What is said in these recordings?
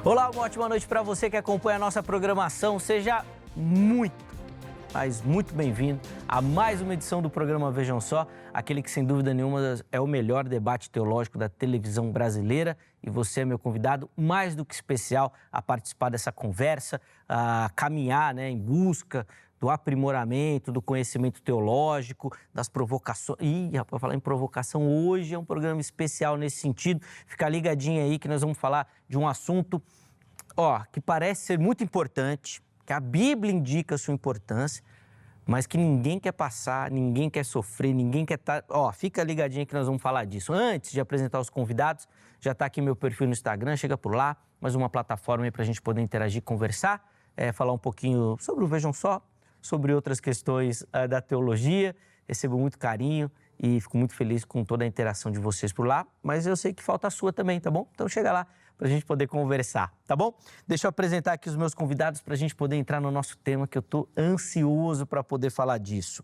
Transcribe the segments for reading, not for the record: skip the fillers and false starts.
Olá, uma ótima noite para você que acompanha a nossa programação. Seja muito, mas muito bem-vindo a mais uma edição do programa Vejam Só, aquele que sem dúvida nenhuma é o melhor debate teológico da televisão brasileira. E você é meu convidado mais do que especial a participar dessa conversa, a caminhar em busca do aprimoramento, do conhecimento teológico, das provocações. Para falar em provocação, hoje é um programa especial nesse sentido. Fica ligadinho aí que nós vamos falar de um assunto que parece ser muito importante, que a Bíblia indica a sua importância, mas que ninguém quer passar, ninguém quer sofrer, ninguém quer estar... Fica ligadinho que nós vamos falar disso. Antes de apresentar os convidados, já está aqui meu perfil no Instagram, chega por lá, mais uma plataforma aí para a gente poder interagir, conversar, falar um pouquinho sobre o Vejam Só, sobre outras questões da teologia. Recebo muito carinho e fico muito feliz com toda a interação de vocês por lá, mas eu sei que falta a sua também, tá bom? Então chega lá para a gente poder conversar, tá bom? Deixa eu apresentar aqui os meus convidados para a gente poder entrar no nosso tema, que eu estou ansioso para poder falar disso.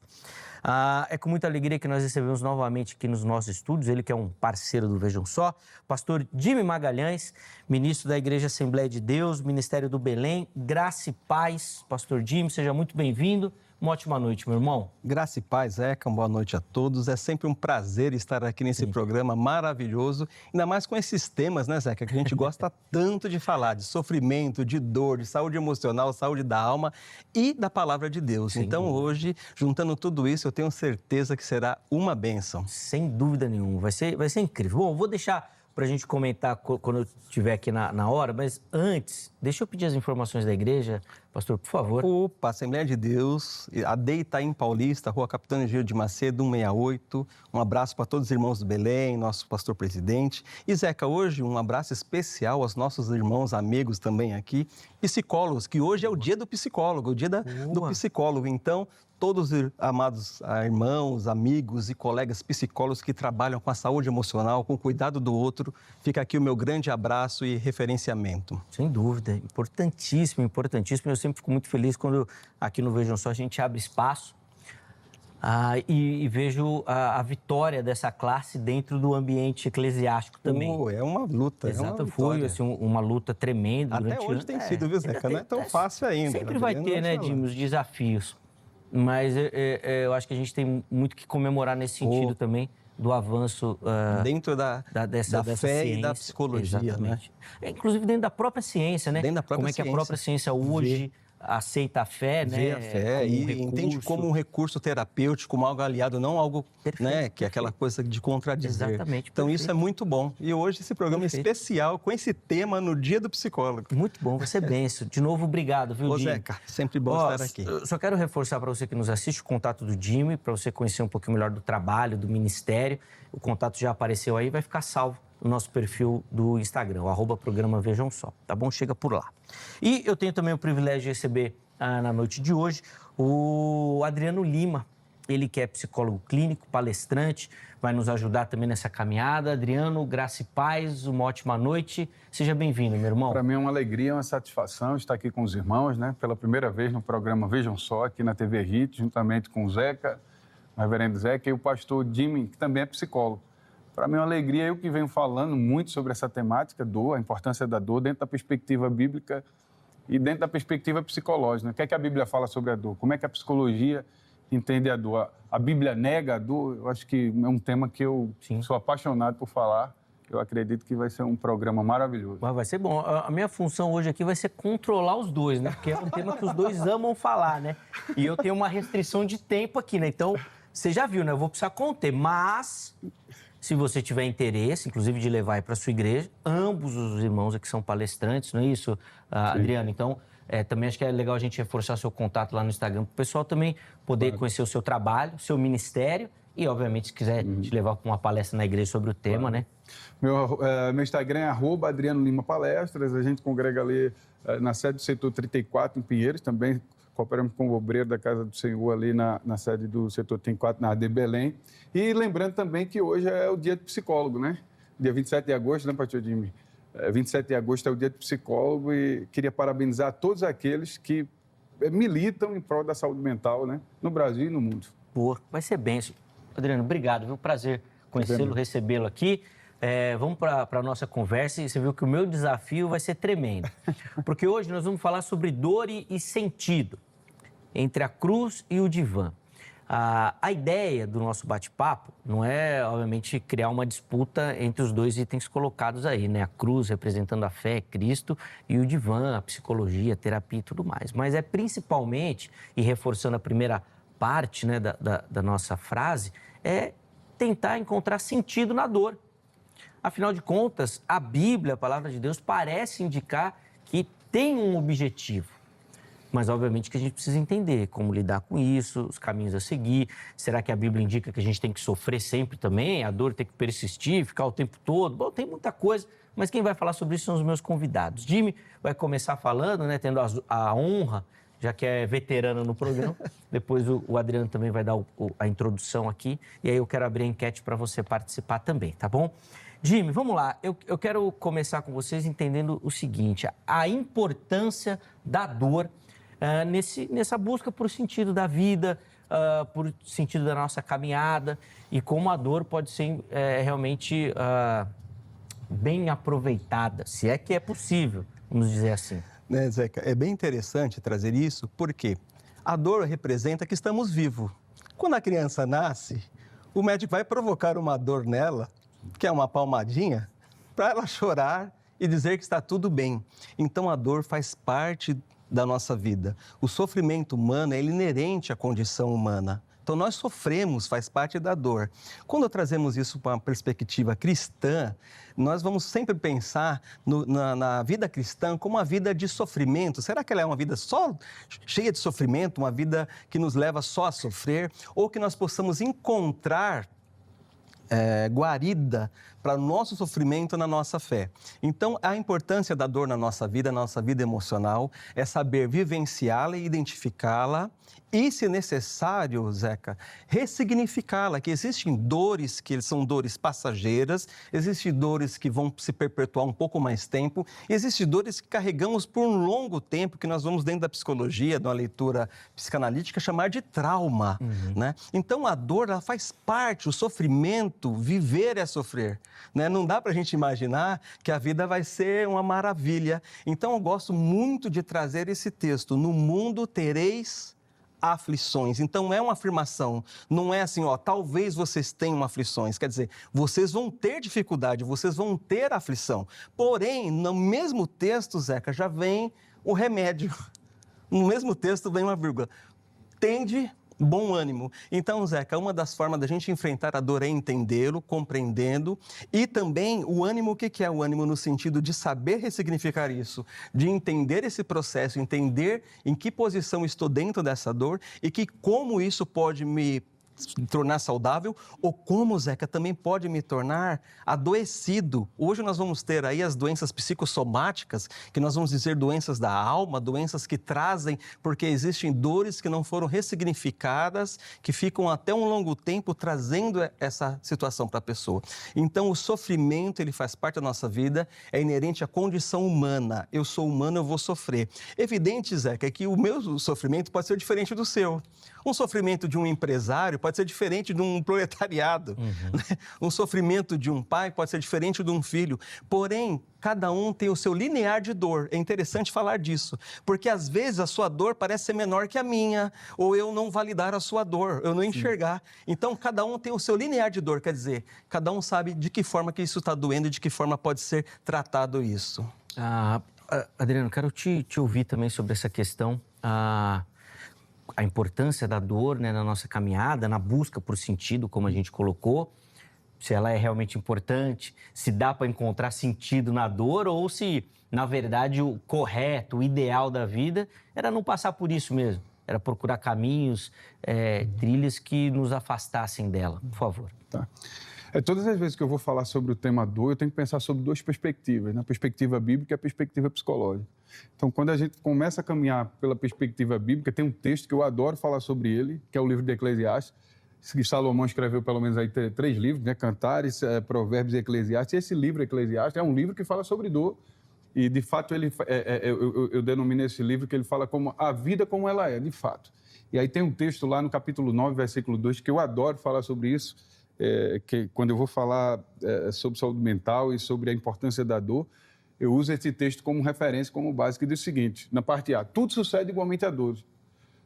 É com muita alegria que nós recebemos novamente aqui nos nossos estúdios, ele que é um parceiro do Vejam Só, pastor Jimmy Magalhães, ministro da Igreja Assembleia de Deus, Ministério do Belém, Graça e Paz. Pastor Jimmy, seja muito bem-vindo. Uma ótima noite, meu irmão. Graça e paz, Zeca, uma boa noite a todos. É sempre um prazer estar aqui nesse programa maravilhoso, ainda mais com esses temas, né, Zeca, que a gente gosta tanto de falar, de sofrimento, de dor, de saúde emocional, saúde da alma e da palavra de Deus. Sem então, dúvida. Hoje, juntando tudo isso, eu tenho certeza que será uma bênção. Sem dúvida nenhuma, vai ser incrível. Bom, vou deixar para a gente comentar quando eu estiver aqui na hora, mas antes, deixa eu pedir as informações da igreja, pastor, por favor. Opa, Assembleia de Deus, AD Itaim Paulista, Rua Capitão Gil de Macedo, 168. Um abraço para todos os irmãos do Belém, nosso pastor presidente. E Zeca, hoje um abraço especial aos nossos irmãos, amigos também aqui, psicólogos, que hoje é o dia do psicólogo, o dia do psicólogo. Então, todos os amados irmãos, amigos e colegas psicólogos que trabalham com a saúde emocional, com o cuidado do outro, fica aqui o meu grande abraço e referenciamento. Sem dúvida, importantíssimo, importantíssimo. Eu sempre fico muito feliz quando aqui no Vejam Só a gente abre espaço e vejo a vitória dessa classe dentro do ambiente eclesiástico também. É uma luta, Exato, é uma foi assim, uma luta tremenda. Até durante hoje tem sido, viu, Zeca? Não é tão fácil ainda. Sempre vai ter, né, Jimmy, os desafios. Mas eu acho que a gente tem muito que comemorar nesse sentido também, do avanço dentro dessa fé ciência, e da psicologia, exatamente, né? Inclusive dentro da própria ciência, né? Dentro da própria Como é que a própria ciência hoje aceita a fé, né? Vê a fé e entende como um recurso terapêutico, como algo aliado, não algo, né, que é aquela coisa de contradizer. Exatamente. Então isso é muito bom. E hoje esse programa especial com esse tema no Dia do Psicólogo. Muito bom, você benção. De novo, obrigado, viu, Jimmy? Zeca, sempre bom estar aqui. Só quero reforçar para você que nos assiste o contato do Jimmy, para você conhecer um pouquinho melhor do trabalho, do ministério. O contato já apareceu aí, vai ficar salvo no nosso perfil do Instagram, o @programa Vejam Só, tá bom? Chega por lá. E eu tenho também o privilégio de receber na noite de hoje o Adriano Lima, ele que é psicólogo clínico, palestrante, vai nos ajudar também nessa caminhada. Adriano, graça e paz, uma ótima noite. Seja bem-vindo, meu irmão. Para mim é uma alegria, uma satisfação estar aqui com os irmãos, né? Pela primeira vez no programa Vejam Só, aqui na TV Hit, juntamente com o Zeca, o reverendo Zeca, e o pastor Jimmy, que também é psicólogo. Para mim é uma alegria, eu que venho falando muito sobre essa temática, dor, a importância da dor, dentro da perspectiva bíblica e dentro da perspectiva psicológica, né? O que é que a Bíblia fala sobre a dor? Como é que a psicologia entende a dor? A Bíblia nega a dor? Eu acho que é um tema que eu sou apaixonado por falar. Eu acredito que vai ser um programa maravilhoso. Vai ser bom. A minha função hoje aqui vai ser controlar os dois, né? Porque é um tema que os dois amam falar, né? E eu tenho uma restrição de tempo aqui, né? Então, você já viu, né? Eu vou precisar conter, mas... Se você tiver interesse, inclusive, de levar para a sua igreja, ambos os irmãos aqui são palestrantes, não é isso, Adriano? Então, também acho que é legal a gente reforçar seu contato lá no Instagram, para o pessoal também poder conhecer o seu trabalho, o seu ministério e, obviamente, se quiser te levar para uma palestra na igreja sobre o tema, né? Meu Instagram é @Adriano Lima Palestras, a gente congrega ali na sede do setor 34, em Pinheiros, também cooperamos com o obreiro da Casa do Senhor ali na sede do setor 34, na AD Belém. E lembrando também que hoje é o dia do psicólogo, né? Dia 27 de agosto, né, pastor Jimmy? 27 de agosto é o dia do psicólogo e queria parabenizar todos aqueles que militam em prol da saúde mental, né? No Brasil e no mundo. Boa, vai ser benção. Adriano, obrigado, viu? Prazer conhecê-lo, recebê-lo aqui. vamos para a nossa conversa e você viu que o meu desafio vai ser tremendo. Porque hoje nós vamos falar sobre dor e sentido, entre a cruz e o divã. A ideia do nosso bate-papo não é, obviamente, criar uma disputa entre os dois itens colocados aí, né? A cruz representando a fé, Cristo, e o divã, a psicologia, a terapia e tudo mais. Mas é principalmente, e reforçando a primeira parte, né, da nossa frase, é tentar encontrar sentido na dor. Afinal de contas, a Bíblia, a palavra de Deus, parece indicar que tem um objetivo. Mas, obviamente, que a gente precisa entender como lidar com isso, os caminhos a seguir. Será que a Bíblia indica que a gente tem que sofrer sempre também? A dor tem que persistir, ficar o tempo todo? Bom, tem muita coisa, mas quem vai falar sobre isso são os meus convidados. Jimmy vai começar falando, né, tendo a honra, já que é veterano no programa. Depois o Adriano também vai dar a introdução aqui. E aí eu quero abrir a enquete para você participar também, tá bom? Jimmy, vamos lá. Eu quero começar com vocês entendendo o seguinte, a importância da dor nessa busca por sentido da vida, por sentido da nossa caminhada e como a dor pode ser realmente bem aproveitada, se é que é possível, vamos dizer assim. Né, Zeca, é bem interessante trazer isso, porque a dor representa que estamos vivos. Quando a criança nasce, o médico vai provocar uma dor nela, que é uma palmadinha, para ela chorar e dizer que está tudo bem. Então, a dor faz parte da nossa vida. O sofrimento humano é inerente à condição humana. Então, nós sofremos, faz parte da dor. Quando trazemos isso para uma perspectiva cristã, nós vamos sempre pensar na vida cristã como uma vida de sofrimento. Será que ela é uma vida só cheia de sofrimento, uma vida que nos leva só a sofrer? Ou que nós possamos encontrar guarida para o nosso sofrimento na nossa fé. Então, a importância da dor na nossa vida emocional, é saber vivenciá-la e identificá-la e, se necessário, Zeca, ressignificá-la, que existem dores que são dores passageiras, existem dores que vão se perpetuar um pouco mais tempo, existem dores que carregamos por um longo tempo, que nós vamos dentro da psicologia, de uma leitura psicanalítica, chamar de trauma, né? Então, a dor, ela faz parte, o sofrimento, viver é sofrer, né? Não dá para a gente imaginar que a vida vai ser uma maravilha. Então, eu gosto muito de trazer esse texto, no mundo tereis aflições. Então, é uma afirmação, não é assim, talvez vocês tenham aflições, quer dizer, vocês vão ter dificuldade, vocês vão ter aflição. Porém, no mesmo texto, Zeca, já vem o remédio. No mesmo texto vem uma vírgula. Tende bom ânimo. Então, Zeca, uma das formas da gente enfrentar a dor é entendê-lo, compreendendo, e também o ânimo, o que é o ânimo no sentido de saber ressignificar isso, de entender esse processo, entender em que posição estou dentro dessa dor e que como isso pode me tornar saudável ou como, Zeca, também pode me tornar adoecido. Hoje nós vamos ter aí as doenças psicossomáticas, que nós vamos dizer doenças da alma, doenças que trazem, porque existem dores que não foram ressignificadas, que ficam até um longo tempo trazendo essa situação para a pessoa. Então, o sofrimento, ele faz parte da nossa vida, é inerente à condição humana. Eu sou humano, eu vou sofrer. Evidente, Zeca, que o meu sofrimento pode ser diferente do seu. Um sofrimento de um empresário pode ser diferente de um proletariado. Né? Um sofrimento de um pai pode ser diferente de um filho. Porém, cada um tem o seu linear de dor. É interessante falar disso, porque às vezes a sua dor parece ser menor que a minha, ou eu não validar a sua dor, eu não enxergar. Então, cada um tem o seu linear de dor, quer dizer, cada um sabe de que forma que isso está doendo e de que forma pode ser tratado isso. Adriano, quero te ouvir também sobre essa questão. A importância da dor, né, na nossa caminhada, na busca por sentido, como a gente colocou, se ela é realmente importante, se dá para encontrar sentido na dor ou se, na verdade, o correto, o ideal da vida era não passar por isso mesmo, era procurar caminhos, trilhas que nos afastassem dela. Por favor. Tá. Todas as vezes que eu vou falar sobre o tema dor, eu tenho que pensar sobre duas perspectivas, né? A perspectiva bíblica e a perspectiva psicológica. Então, quando a gente começa a caminhar pela perspectiva bíblica, tem um texto que eu adoro falar sobre ele, que é o livro de Eclesiastes, que Salomão escreveu pelo menos aí 3 livros, né? Cantares, Provérbios e Eclesiastes. E esse livro, Eclesiastes, é um livro que fala sobre dor. E, de fato, eu denomino esse livro que ele fala como a vida como ela é, de fato. E aí tem um texto lá no capítulo 9, versículo 2, que eu adoro falar sobre isso, que quando eu vou falar sobre saúde mental e sobre a importância da dor, eu uso esse texto como referência, como base, que diz o seguinte, na parte A, tudo sucede igualmente a todos.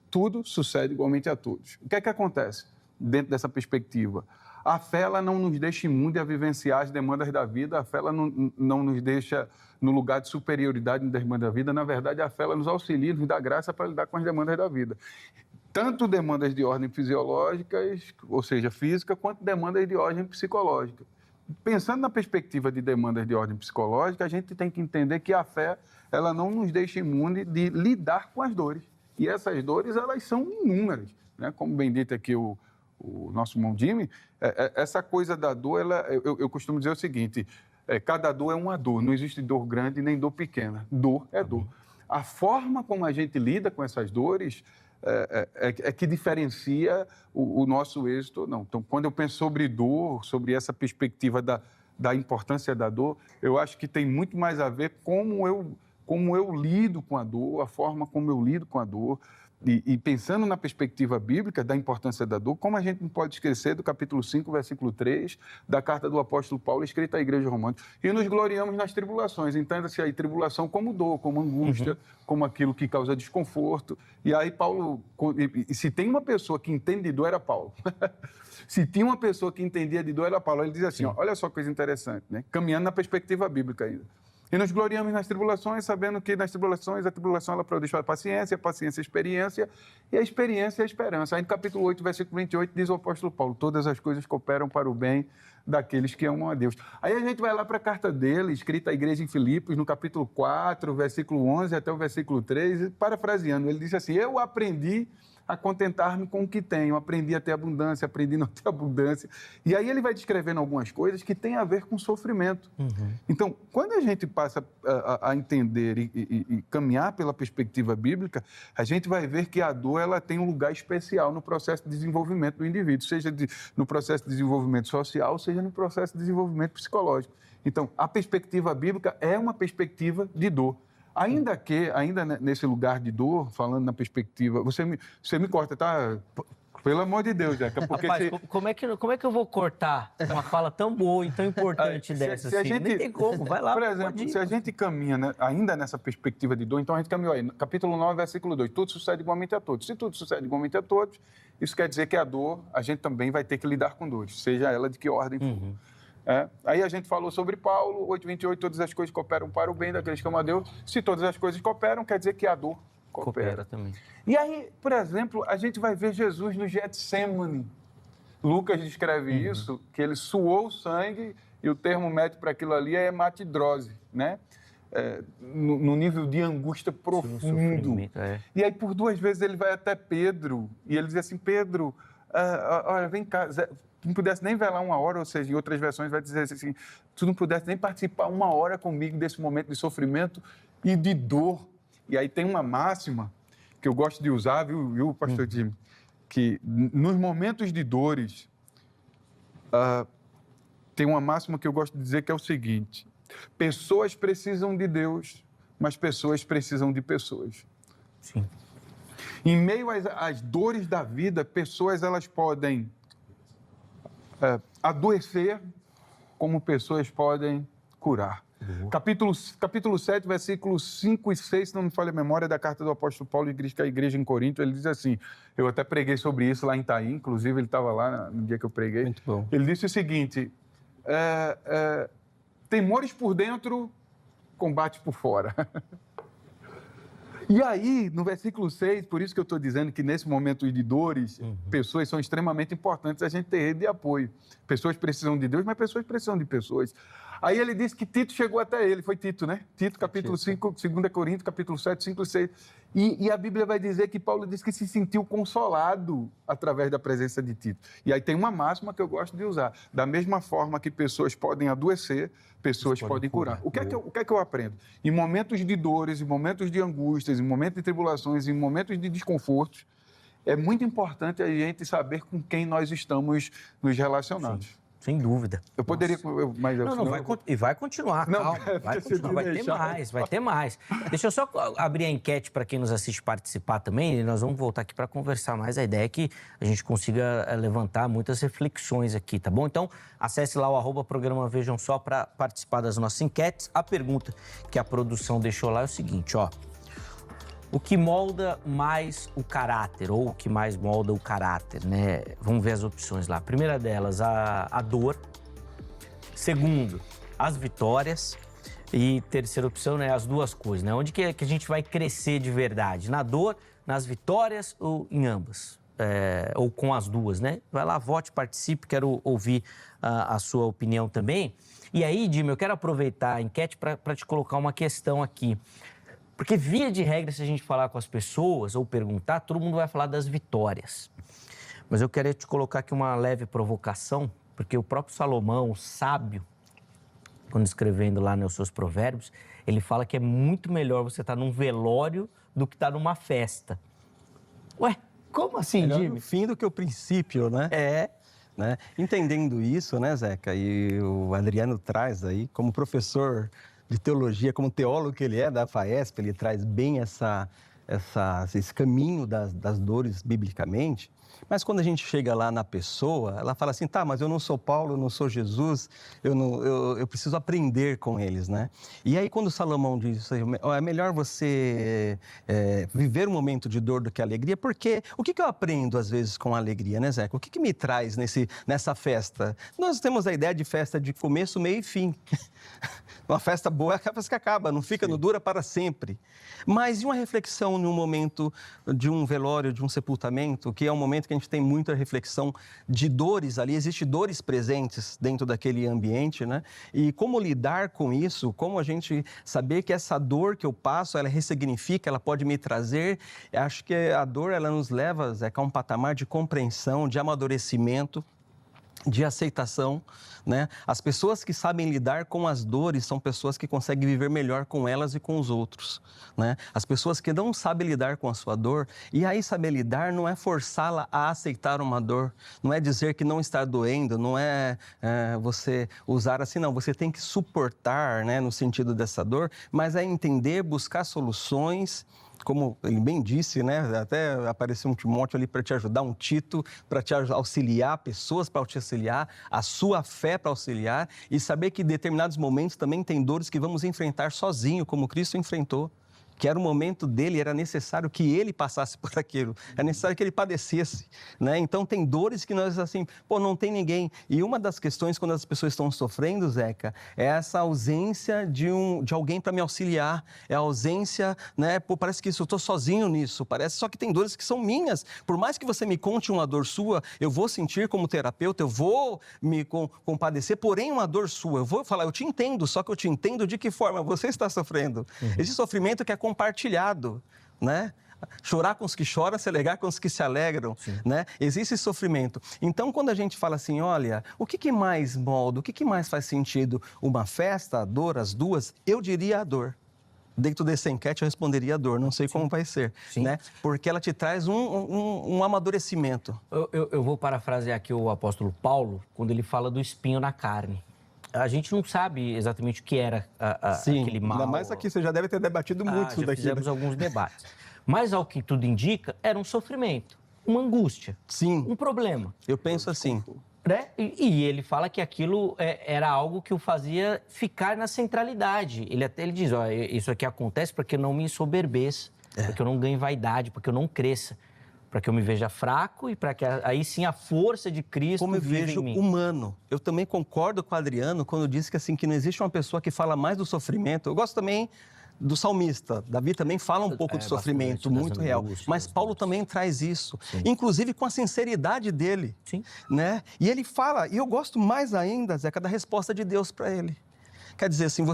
Tudo sucede igualmente a todos. O que é que acontece dentro dessa perspectiva? A fé, ela não nos deixa imunes a vivenciar as demandas da vida, a fé, ela não nos deixa no lugar de superioridade nas demandas da vida, na verdade, a fé, ela nos auxilia, nos dá graça para lidar com as demandas da vida. Tanto demandas de ordem fisiológicas, ou seja, física, quanto demandas de ordem psicológica. Pensando na perspectiva de demandas de ordem psicológica, a gente tem que entender que a fé, ela não nos deixa imune de lidar com as dores. E essas dores, elas são inúmeras, né? Como bem dito aqui o nosso irmão Jimmy, essa coisa da dor, eu costumo dizer o seguinte, cada dor é uma dor, não existe dor grande nem dor pequena, dor é dor. A forma como a gente lida com essas dores é que diferencia o nosso êxito ou não. Então, quando eu penso sobre dor, sobre essa perspectiva da importância da dor, eu acho que tem muito mais a ver como eu lido com a dor, a forma como eu lido com a dor. E pensando na perspectiva bíblica da importância da dor, como a gente não pode esquecer do capítulo 5, versículo 3, da carta do apóstolo Paulo, escrita à igreja romana. E nos gloriamos nas tribulações. Entenda-se aí tribulação como dor, como angústia, como aquilo que causa desconforto. E aí Paulo, e se tem uma pessoa que entende de dor, era Paulo. Se tinha uma pessoa que entendia de dor, era Paulo. Ele diz assim, ó, olha só que coisa interessante, né? Caminhando na perspectiva bíblica ainda. E nos gloriamos nas tribulações, sabendo que nas tribulações, a tribulação ela produz a paciência a experiência, e a experiência é a esperança. Aí no capítulo 8, versículo 28, diz o apóstolo Paulo, todas as coisas cooperam para o bem daqueles que amam a Deus. Aí a gente vai lá para a carta dele, escrita à igreja em Filipos, no capítulo 4, versículo 11 até o versículo 3, e parafraseando, ele diz assim, eu aprendi a contentar-me com o que tenho, aprendi a ter abundância, aprendi a não ter abundância. E aí ele vai descrevendo algumas coisas que têm a ver com sofrimento. Então, quando a gente passa a entender e caminhar pela perspectiva bíblica, a gente vai ver que a dor ela tem um lugar especial no processo de desenvolvimento do indivíduo, seja no processo de desenvolvimento social, seja no processo de desenvolvimento psicológico. Então, a perspectiva bíblica é uma perspectiva de dor. Ainda nesse lugar de dor, falando na perspectiva... Você me corta, tá? Pelo amor de Deus, Zeca, porque... Rapaz, como é que eu vou cortar uma fala tão boa e tão importante dessa? Se a gente, nem tem como, vai lá. Por exemplo, se a gente caminha, né, ainda nessa perspectiva de dor, então a gente caminhou aí, capítulo 9, versículo 2, tudo sucede igualmente a todos. Se tudo sucede igualmente a todos, isso quer dizer que a dor, a gente também vai ter que lidar com dores, seja ela de que ordem for. Aí a gente falou sobre Paulo, 8:28, todas as coisas cooperam para o bem daqueles que amam a Deus. Se todas as coisas cooperam, quer dizer que a dor coopera também. E aí, por exemplo, a gente vai ver Jesus no Getsemane. Lucas descreve isso, que ele suou sangue, e o termo médico para aquilo ali é hematidrose, né? No nível de angústia profundo. E aí, por 2 vezes, ele vai até Pedro, e ele diz assim, Pedro, olha, vem cá, tu não pudesse nem velar 1 hora, ou seja, em outras versões vai dizer assim, tu não pudesse nem participar 1 hora comigo desse momento de sofrimento e de dor. E aí tem uma máxima que eu gosto de usar, viu pastor Jimmy? Que nos momentos de dores, tem uma máxima que eu gosto de dizer que é o seguinte, pessoas precisam de Deus, mas pessoas precisam de pessoas. Sim. Em meio às dores da vida, pessoas elas podem adoecer, como pessoas podem curar. Capítulo 7, versículos 5 e 6, se não me falha a memória, da carta do apóstolo Paulo à igreja em Corinto, ele diz assim, eu até preguei sobre isso lá em Itaí, inclusive ele estava lá no dia que eu preguei. Muito bom. Ele disse o seguinte, temores por dentro, combate por fora. E aí, no versículo 6, por isso que eu estou dizendo que nesse momento de dores, pessoas são extremamente importantes a gente ter rede de apoio. Pessoas precisam de Deus, mas pessoas precisam de pessoas. Aí ele disse que Tito chegou até ele, foi Tito, né? Tito, capítulo 5, 2 Coríntios, capítulo 7, 5 e 6. E a Bíblia vai dizer que Paulo disse que se sentiu consolado através da presença de Tito. E aí tem uma máxima que eu gosto de usar. Da mesma forma que pessoas podem adoecer, pessoas podem curar. O que é que eu aprendo? Em momentos de dores, em momentos de angústias, em momentos de tribulações, em momentos de desconfortos, é muito importante a gente saber com quem nós estamos nos relacionando. sem dúvida. Eu poderia... Mas Não, vai continuar, Não, calma. Vai continuar, vai ter mais. Deixa eu só abrir a enquete para quem nos assiste participar também, e nós vamos voltar aqui para conversar mais. A ideia é que a gente consiga levantar muitas reflexões aqui, tá bom? Então, acesse lá o @programa Vejam Só para participar das nossas enquetes. A pergunta que a produção deixou lá é o seguinte, ó. O que molda mais o caráter, ou o que mais molda o caráter, né? Vamos ver as opções lá. A primeira delas, a dor. Segundo, as vitórias. E terceira opção, né, as duas coisas, né? Onde que a gente vai crescer de verdade? Na dor, nas vitórias ou em ambas? Ou com as duas, né? Vai lá, vote, participe, quero ouvir a sua opinião também. E aí, Jimmy, eu quero aproveitar a enquete para te colocar uma questão aqui. Porque, via de regra, se a gente falar com as pessoas ou perguntar, todo mundo vai falar das vitórias. Mas eu quero te colocar aqui uma leve provocação, porque o próprio Salomão, o sábio, quando escrevendo lá nos seus provérbios, ele fala que é muito melhor você estar num velório do que estar numa festa. Ué, como assim, melhor Jimmy? o fim do que o princípio, né? Né? Entendendo isso, né, Zeca, e o Adriano traz aí, como professor de teologia, como teólogo que ele é da FAESP, ele traz bem esse caminho das dores biblicamente. Mas quando a gente chega lá na pessoa, ela fala assim, tá, mas eu não sou Paulo, eu não sou Jesus, eu preciso aprender com eles, né? E aí quando Salomão diz isso, é melhor você viver um momento de dor do que alegria, porque o que eu aprendo às vezes com a alegria, né, Zeca? O que me traz nessa festa? Nós temos a ideia de festa de começo, meio e fim. Uma festa boa é a festa que acaba, não fica, não dura para sempre. Mas e uma reflexão num momento de um velório, de um sepultamento, que é um momento que a gente tem muita reflexão de dores ali, existem dores presentes dentro daquele ambiente, né? E como lidar com isso, como a gente saber que essa dor que eu passo, ela ressignifica, ela pode me trazer. Eu acho que a dor, ela nos leva, Zeca, a um patamar de compreensão, de amadurecimento, de aceitação, né? As pessoas que sabem lidar com as dores são pessoas que conseguem viver melhor com elas e com os outros, né? As pessoas que não sabem lidar com a sua dor, e aí saber lidar não é forçá-la a aceitar uma dor, não é dizer que não está doendo, não é você usar assim, não, você tem que suportar, né, no sentido dessa dor, mas é entender, buscar soluções. Como ele bem disse, né? Até apareceu um Timóteo ali para te ajudar, um Tito para te auxiliar, pessoas para te auxiliar, a sua fé para auxiliar e saber que em determinados momentos também tem dores que vamos enfrentar sozinho, como Cristo enfrentou. Que era o momento dele, era necessário que ele passasse por aquilo, era necessário que ele padecesse, né? Então, tem dores que nós, assim, não tem ninguém. E uma das questões, quando as pessoas estão sofrendo, Zeca, é essa ausência de alguém para me auxiliar, é a ausência, né? Parece que eu estou sozinho nisso, parece, só que tem dores que são minhas. Por mais que você me conte uma dor sua, eu vou sentir como terapeuta, eu vou me compadecer, porém, uma dor sua, eu vou falar, eu te entendo, só que eu te entendo de que forma você está sofrendo. Esse sofrimento que é compartilhado, né? Chorar com os que choram, se alegrar com os que se alegram, né? Existe sofrimento. Então, quando a gente fala assim, olha, o que mais molda, o que mais faz sentido? Uma festa, a dor, as duas? Eu diria a dor. Dentro dessa enquete, eu responderia a dor, não sei como vai ser, né? Porque ela te traz um amadurecimento. Eu vou parafrasear aqui o apóstolo Paulo, quando ele fala do espinho na carne. A gente não sabe exatamente o que era aquele mal. Ainda mais aqui, você já deve ter debatido muito isso já daqui. Fizemos alguns debates. Mas, ao que tudo indica, era um sofrimento, uma angústia, um problema. Eu penso assim. Né? E ele fala que aquilo era algo que o fazia ficar na centralidade. Ele diz, isso aqui acontece para que eu não me ensoberbeça, para que eu não ganhe vaidade, para que eu não cresça. Para que eu me veja fraco e para que aí sim a força de Cristo como eu viva vejo em mim. Humano. Eu também concordo com o Adriano quando disse que, assim, que não existe uma pessoa que fala mais do sofrimento. Eu gosto também do salmista. Davi também fala um pouco do sofrimento, muito real. Mas Paulo também traz isso, inclusive com a sinceridade dele. Né? E ele fala, e eu gosto mais ainda, Zeca, da resposta de Deus para ele. Quer dizer assim,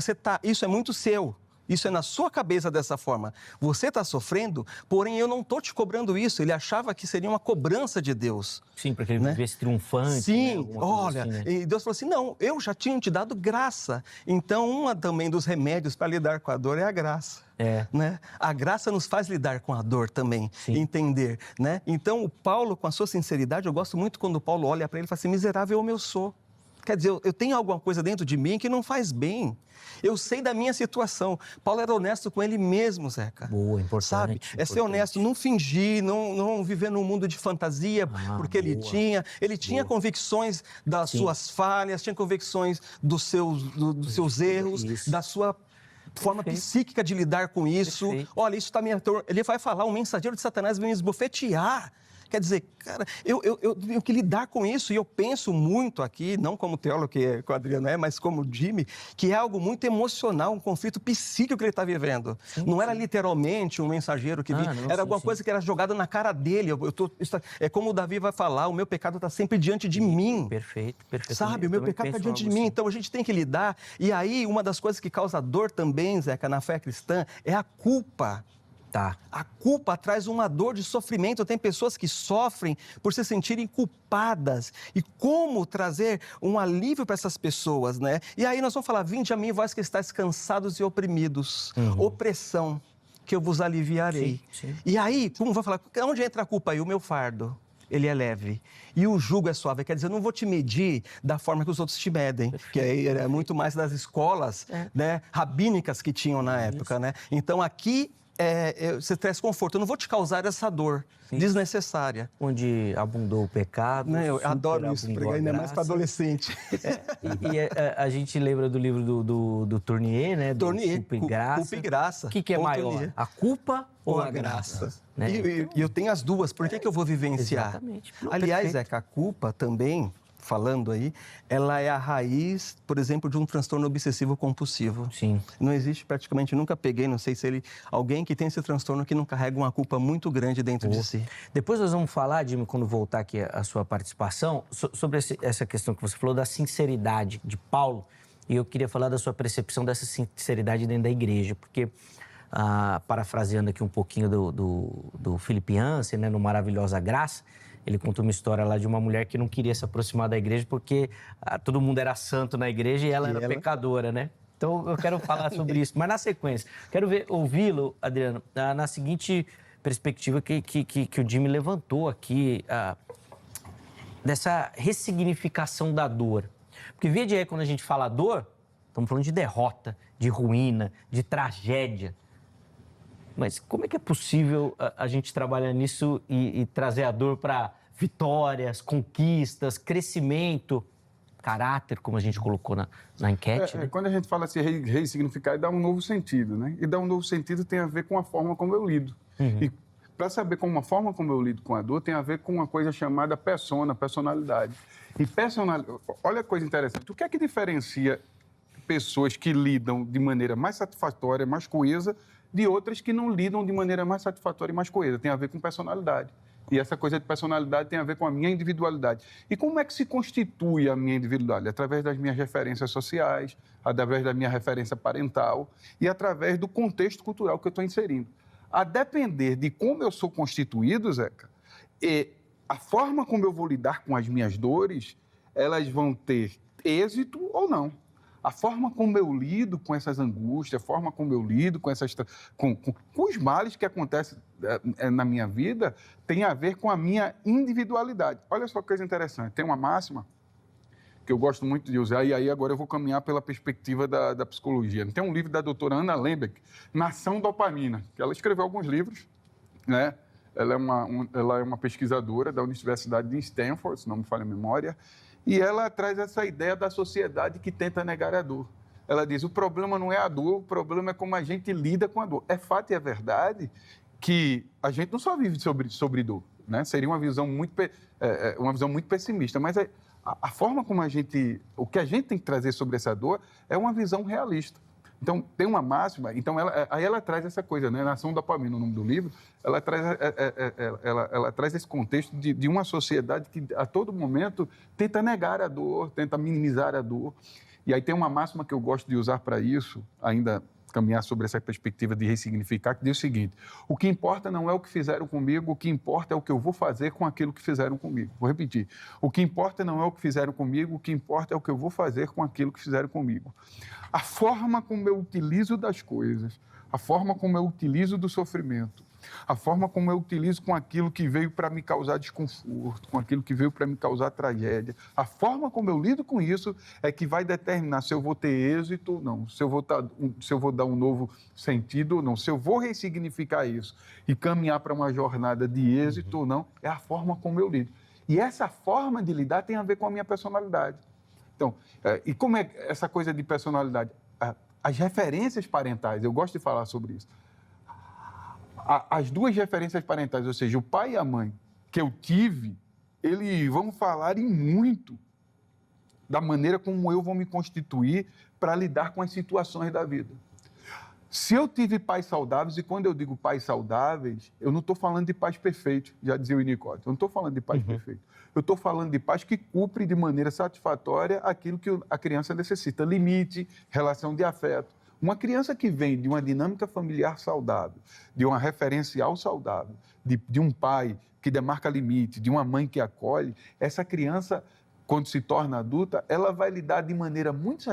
isso é muito seu. Isso é na sua cabeça dessa forma. Você está sofrendo, porém eu não estou te cobrando isso. Ele achava que seria uma cobrança de Deus. Sim, para que ele vivesse triunfante. Sim, né? olha, assim, né? E Deus falou assim, não, eu já tinha te dado graça. Então, também dos remédios para lidar com a dor é a graça. Né? A graça nos faz lidar com a dor também, entender. Né? Então, o Paulo, com a sua sinceridade, eu gosto muito quando o Paulo olha para ele e fala assim, miserável como eu sou. Quer dizer, eu tenho alguma coisa dentro de mim que não faz bem. Eu sei da minha situação. Paulo era honesto com ele mesmo, Zeca. Boa, importante. Sabe? É ser honesto, não fingir, não viver num mundo de fantasia, porque ele tinha convicções das suas falhas, tinha convicções dos seus erros, da sua forma psíquica de lidar com isso. Perfeito. Olha, isso está me... Ele vai falar, um mensageiro de Satanás vem me esbofetear. Quer dizer, cara, eu tenho que lidar com isso, e eu penso muito aqui, não como teólogo que o Adriano é, mas como Jimmy, que é algo muito emocional, um conflito psíquico que ele está vivendo. Não era literalmente um mensageiro que vinha, era alguma coisa que era jogada na cara dele. É como o Davi vai falar, o meu pecado está sempre diante de mim. Perfeito. Sabe, o meu pecado está diante de mim, então a gente tem que lidar. E aí, uma das coisas que causa dor também, Zeca, na fé cristã, é a culpa. Tá. A culpa traz uma dor de sofrimento. Tem pessoas que sofrem por se sentirem culpadas. E como trazer um alívio para essas pessoas, né? E aí nós vamos falar, vinde a mim, vós que estáis cansados e oprimidos. Opressão, que eu vos aliviarei. Sim. E aí, como vai falar, onde entra a culpa aí? O meu fardo. Ele é leve. E o jugo é suave. Quer dizer, eu não vou te medir da forma que os outros te medem. Que é muito mais das escolas né, rabínicas que tinham na época, né? Então, aqui... você traz conforto. Eu não vou te causar essa dor desnecessária. Onde abundou o pecado. Eu adoro isso, pregar ainda mais para adolescente. A gente lembra do livro do Tournier, né? Do Tournier, Culpa e Graça. Culpa e Graça. O que é maior? Tournier. A culpa ou a graça? Né? E eu tenho as duas. Por que eu vou vivenciar? Exatamente. Aliás, a culpa também... falando aí, ela é a raiz, por exemplo, de um transtorno obsessivo compulsivo. Sim. Não existe praticamente, nunca peguei, não sei se alguém que tem esse transtorno que não carrega uma culpa muito grande dentro de si. Depois nós vamos falar, Jimmy, quando voltar aqui a sua participação, sobre essa questão que você falou da sinceridade de Paulo. E eu queria falar da sua percepção dessa sinceridade dentro da igreja, porque, parafraseando aqui um pouquinho do Philip Yancey, né, no Maravilhosa Graça, ele contou uma história lá de uma mulher que não queria se aproximar da igreja porque todo mundo era santo na igreja e ela era pecadora, né? Então, eu quero falar sobre isso. Mas na sequência, quero ouvi-lo, Adriano, na seguinte perspectiva que o Jimmy levantou aqui, dessa ressignificação da dor. Porque, via de aí, quando a gente fala dor, estamos falando de derrota, de ruína, de tragédia. Mas como é que é possível a gente trabalhar nisso e trazer a dor para vitórias, conquistas, crescimento, caráter, como a gente colocou na enquete? Né? Quando a gente fala assim, ressignificar, dá um novo sentido, né? E dar um novo sentido tem a ver com a forma como eu lido. E para saber como a forma como eu lido com a dor, tem a ver com uma coisa chamada personalidade. E olha a coisa interessante, o que é que diferencia pessoas que lidam de maneira mais satisfatória, mais coesa, de outras que não lidam de maneira mais satisfatória e mais coesa? Tem a ver com personalidade. E essa coisa de personalidade tem a ver com a minha individualidade. E como é que se constitui a minha individualidade? Através das minhas referências sociais, através da minha referência parental e através do contexto cultural que eu estou inserindo. A depender de como eu sou constituído, Zeca, a forma como eu vou lidar com as minhas dores, elas vão ter êxito ou não. A forma como eu lido com essas angústias, a forma como eu lido com os males que acontecem na minha vida, tem a ver com a minha individualidade. Olha só que coisa interessante. Tem uma máxima que eu gosto muito de usar, e aí agora eu vou caminhar pela perspectiva da psicologia. Tem um livro da doutora Anna Lembeck, Nação Dopamina, que ela escreveu alguns livros, né? Ela é uma pesquisadora da Universidade de Stanford, se não me falha a memória, e ela traz essa ideia da sociedade que tenta negar a dor. Ela diz, o problema não é a dor, o problema é como a gente lida com a dor. É fato e é verdade que a gente não só vive sobre dor, né? Seria uma visão muito pessimista, mas a forma como o que a gente tem que trazer sobre essa dor é uma visão realista. Então, tem uma máxima, aí ela traz essa coisa, né? Nação Dopamina, o nome do livro, ela traz esse contexto de uma sociedade que, a todo momento, tenta negar a dor, tenta minimizar a dor. E aí tem uma máxima que eu gosto de usar para isso, ainda caminhar sobre essa perspectiva de ressignificar, que diz o seguinte, o que importa não é o que fizeram comigo, o que importa é o que eu vou fazer com aquilo que fizeram comigo. Vou repetir, o que importa não é o que fizeram comigo, o que importa é o que eu vou fazer com aquilo que fizeram comigo. A forma como eu utilizo das coisas, a forma como eu utilizo do sofrimento, A forma como eu utilizo com aquilo que veio para me causar desconforto, com aquilo que veio para me causar tragédia. A forma como eu lido com isso é que vai determinar se eu vou ter êxito ou não, se eu vou dar um novo sentido ou não, se eu vou ressignificar isso e caminhar para uma jornada de êxito ou não, é a forma como eu lido. E essa forma de lidar tem a ver com a minha personalidade. Então, e como é essa coisa de personalidade? As referências parentais, eu gosto de falar sobre isso. As duas referências parentais, ou seja, o pai e a mãe que eu tive, eles vão falar em muito da maneira como eu vou me constituir para lidar com as situações da vida. Se eu tive pais saudáveis, e quando eu digo pais saudáveis, eu não estou falando de pais perfeitos, já dizia o Winnicott, eu não estou falando de pais perfeitos. Eu estou falando de pais que cumprem de maneira satisfatória aquilo que a criança necessita, limite, relação de afeto. Uma criança que vem de uma dinâmica familiar saudável, de uma referencial saudável, de um pai que demarca limite, de uma mãe que acolhe, essa criança, quando se torna adulta, ela vai lidar de maneira muito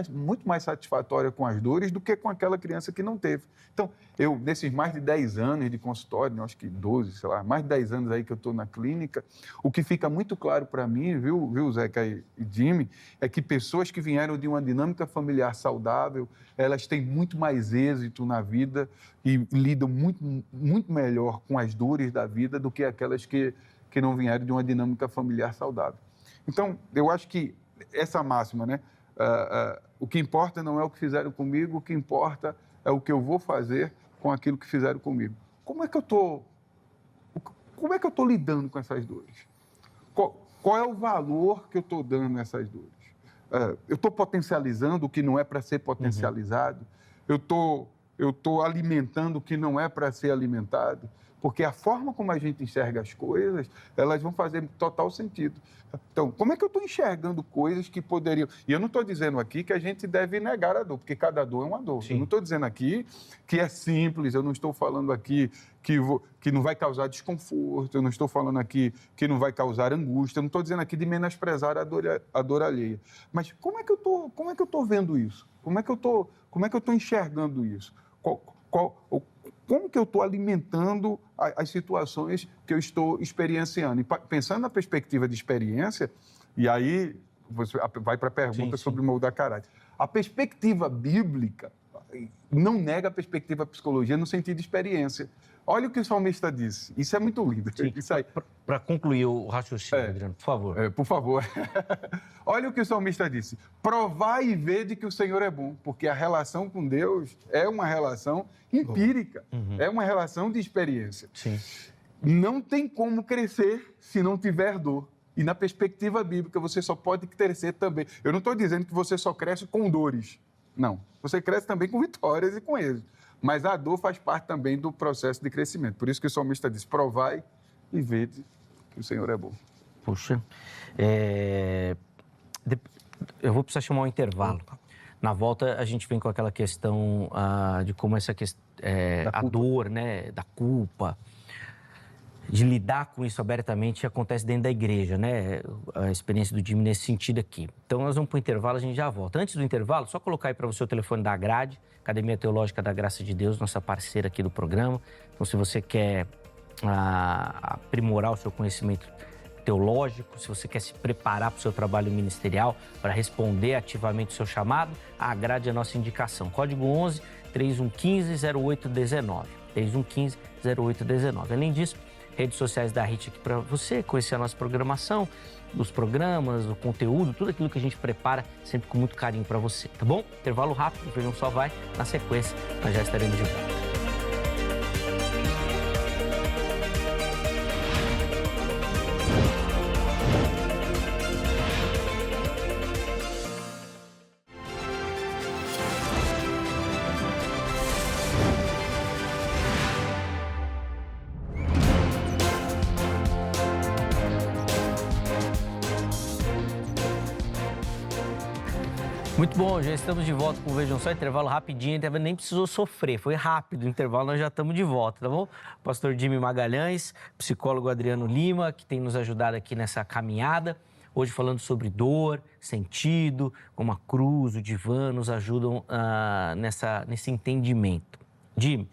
mais satisfatória com as dores do que com aquela criança que não teve. Então, eu, nesses mais de 10 anos de consultório, acho que 12, sei lá, mais de 10 anos aí que eu estou na clínica, o que fica muito claro para mim, viu, Zeca e Jimmy, é que pessoas que vieram de uma dinâmica familiar saudável, elas têm muito mais êxito na vida e lidam muito melhor com as dores da vida do que aquelas que não vieram de uma dinâmica familiar saudável. Então, eu acho que essa máxima, né? O que importa não é o que fizeram comigo, o que importa é o que eu vou fazer com aquilo que fizeram comigo. Como é que eu estou lidando com essas dores? Qual é o valor que eu estou dando a essas dores? Eu estou potencializando o que não é para ser potencializado? Eu estou alimentando o que não é para ser alimentado? Porque a forma como a gente enxerga as coisas, elas vão fazer total sentido. Então, como é que eu estou enxergando coisas que poderiam... E eu não estou dizendo aqui que a gente deve negar a dor, porque cada dor é uma dor. Sim. Eu não estou dizendo aqui que é simples, eu não estou falando aqui que não vai causar desconforto, eu não estou falando aqui que não vai causar angústia, eu não estou dizendo aqui de menosprezar a dor alheia. Mas como é que eu estou vendo isso? Como é que eu estou enxergando isso? Como que eu estou alimentando as situações que eu estou experienciando? E pensando na perspectiva de experiência, e aí você vai para a pergunta sobre moldar caráter. A perspectiva bíblica não nega a perspectiva da psicologia no sentido de experiência. Olha o que o salmista disse. Isso é muito lindo. Para concluir o raciocínio, Adriano, por favor. Por favor. Olha o que o salmista disse. Provai e vede que o Senhor é bom, porque a relação com Deus é uma relação empírica, é uma relação de experiência. Sim. Não tem como crescer se não tiver dor. E na perspectiva bíblica, você só pode crescer também. Eu não estou dizendo que você só cresce com dores. Não. Você cresce também com vitórias e com êxito. Mas a dor faz parte também do processo de crescimento. Por isso que o salmista diz, provai e vede que o Senhor é bom. Puxa, eu vou precisar chamar um intervalo. Na volta, a gente vem com aquela questão de como essa questão, a dor, né, da culpa, de lidar com isso abertamente acontece dentro da igreja, né? A experiência do Jimmy nesse sentido aqui. Então, nós vamos para o intervalo, a gente já volta. Antes do intervalo, só colocar aí para você o telefone da Grade, Academia Teológica da Graça de Deus, nossa parceira aqui do programa. Então, se você quer aprimorar o seu conhecimento teológico, se você quer se preparar para o seu trabalho ministerial, para responder ativamente o seu chamado, a Grade é a nossa indicação. Código 11 3115 0819. 3115 0819. Além disso, redes sociais da HIT aqui para você conhecer a nossa programação, os programas, o conteúdo, tudo aquilo que a gente prepara sempre com muito carinho para você, tá bom? Intervalo rápido, o Vejam Só vai. Na sequência, nós já estaremos de volta. Muito bom, já estamos de volta com o Vejam Só, intervalo rapidinho, nem precisou sofrer, foi rápido o intervalo, nós já estamos de volta, tá bom? Pastor Jimmy Magalhães, psicólogo Adriano Lima, que tem nos ajudado aqui nessa caminhada, hoje falando sobre dor, sentido, como a cruz, o divã nos ajudam nesse entendimento. Jimmy,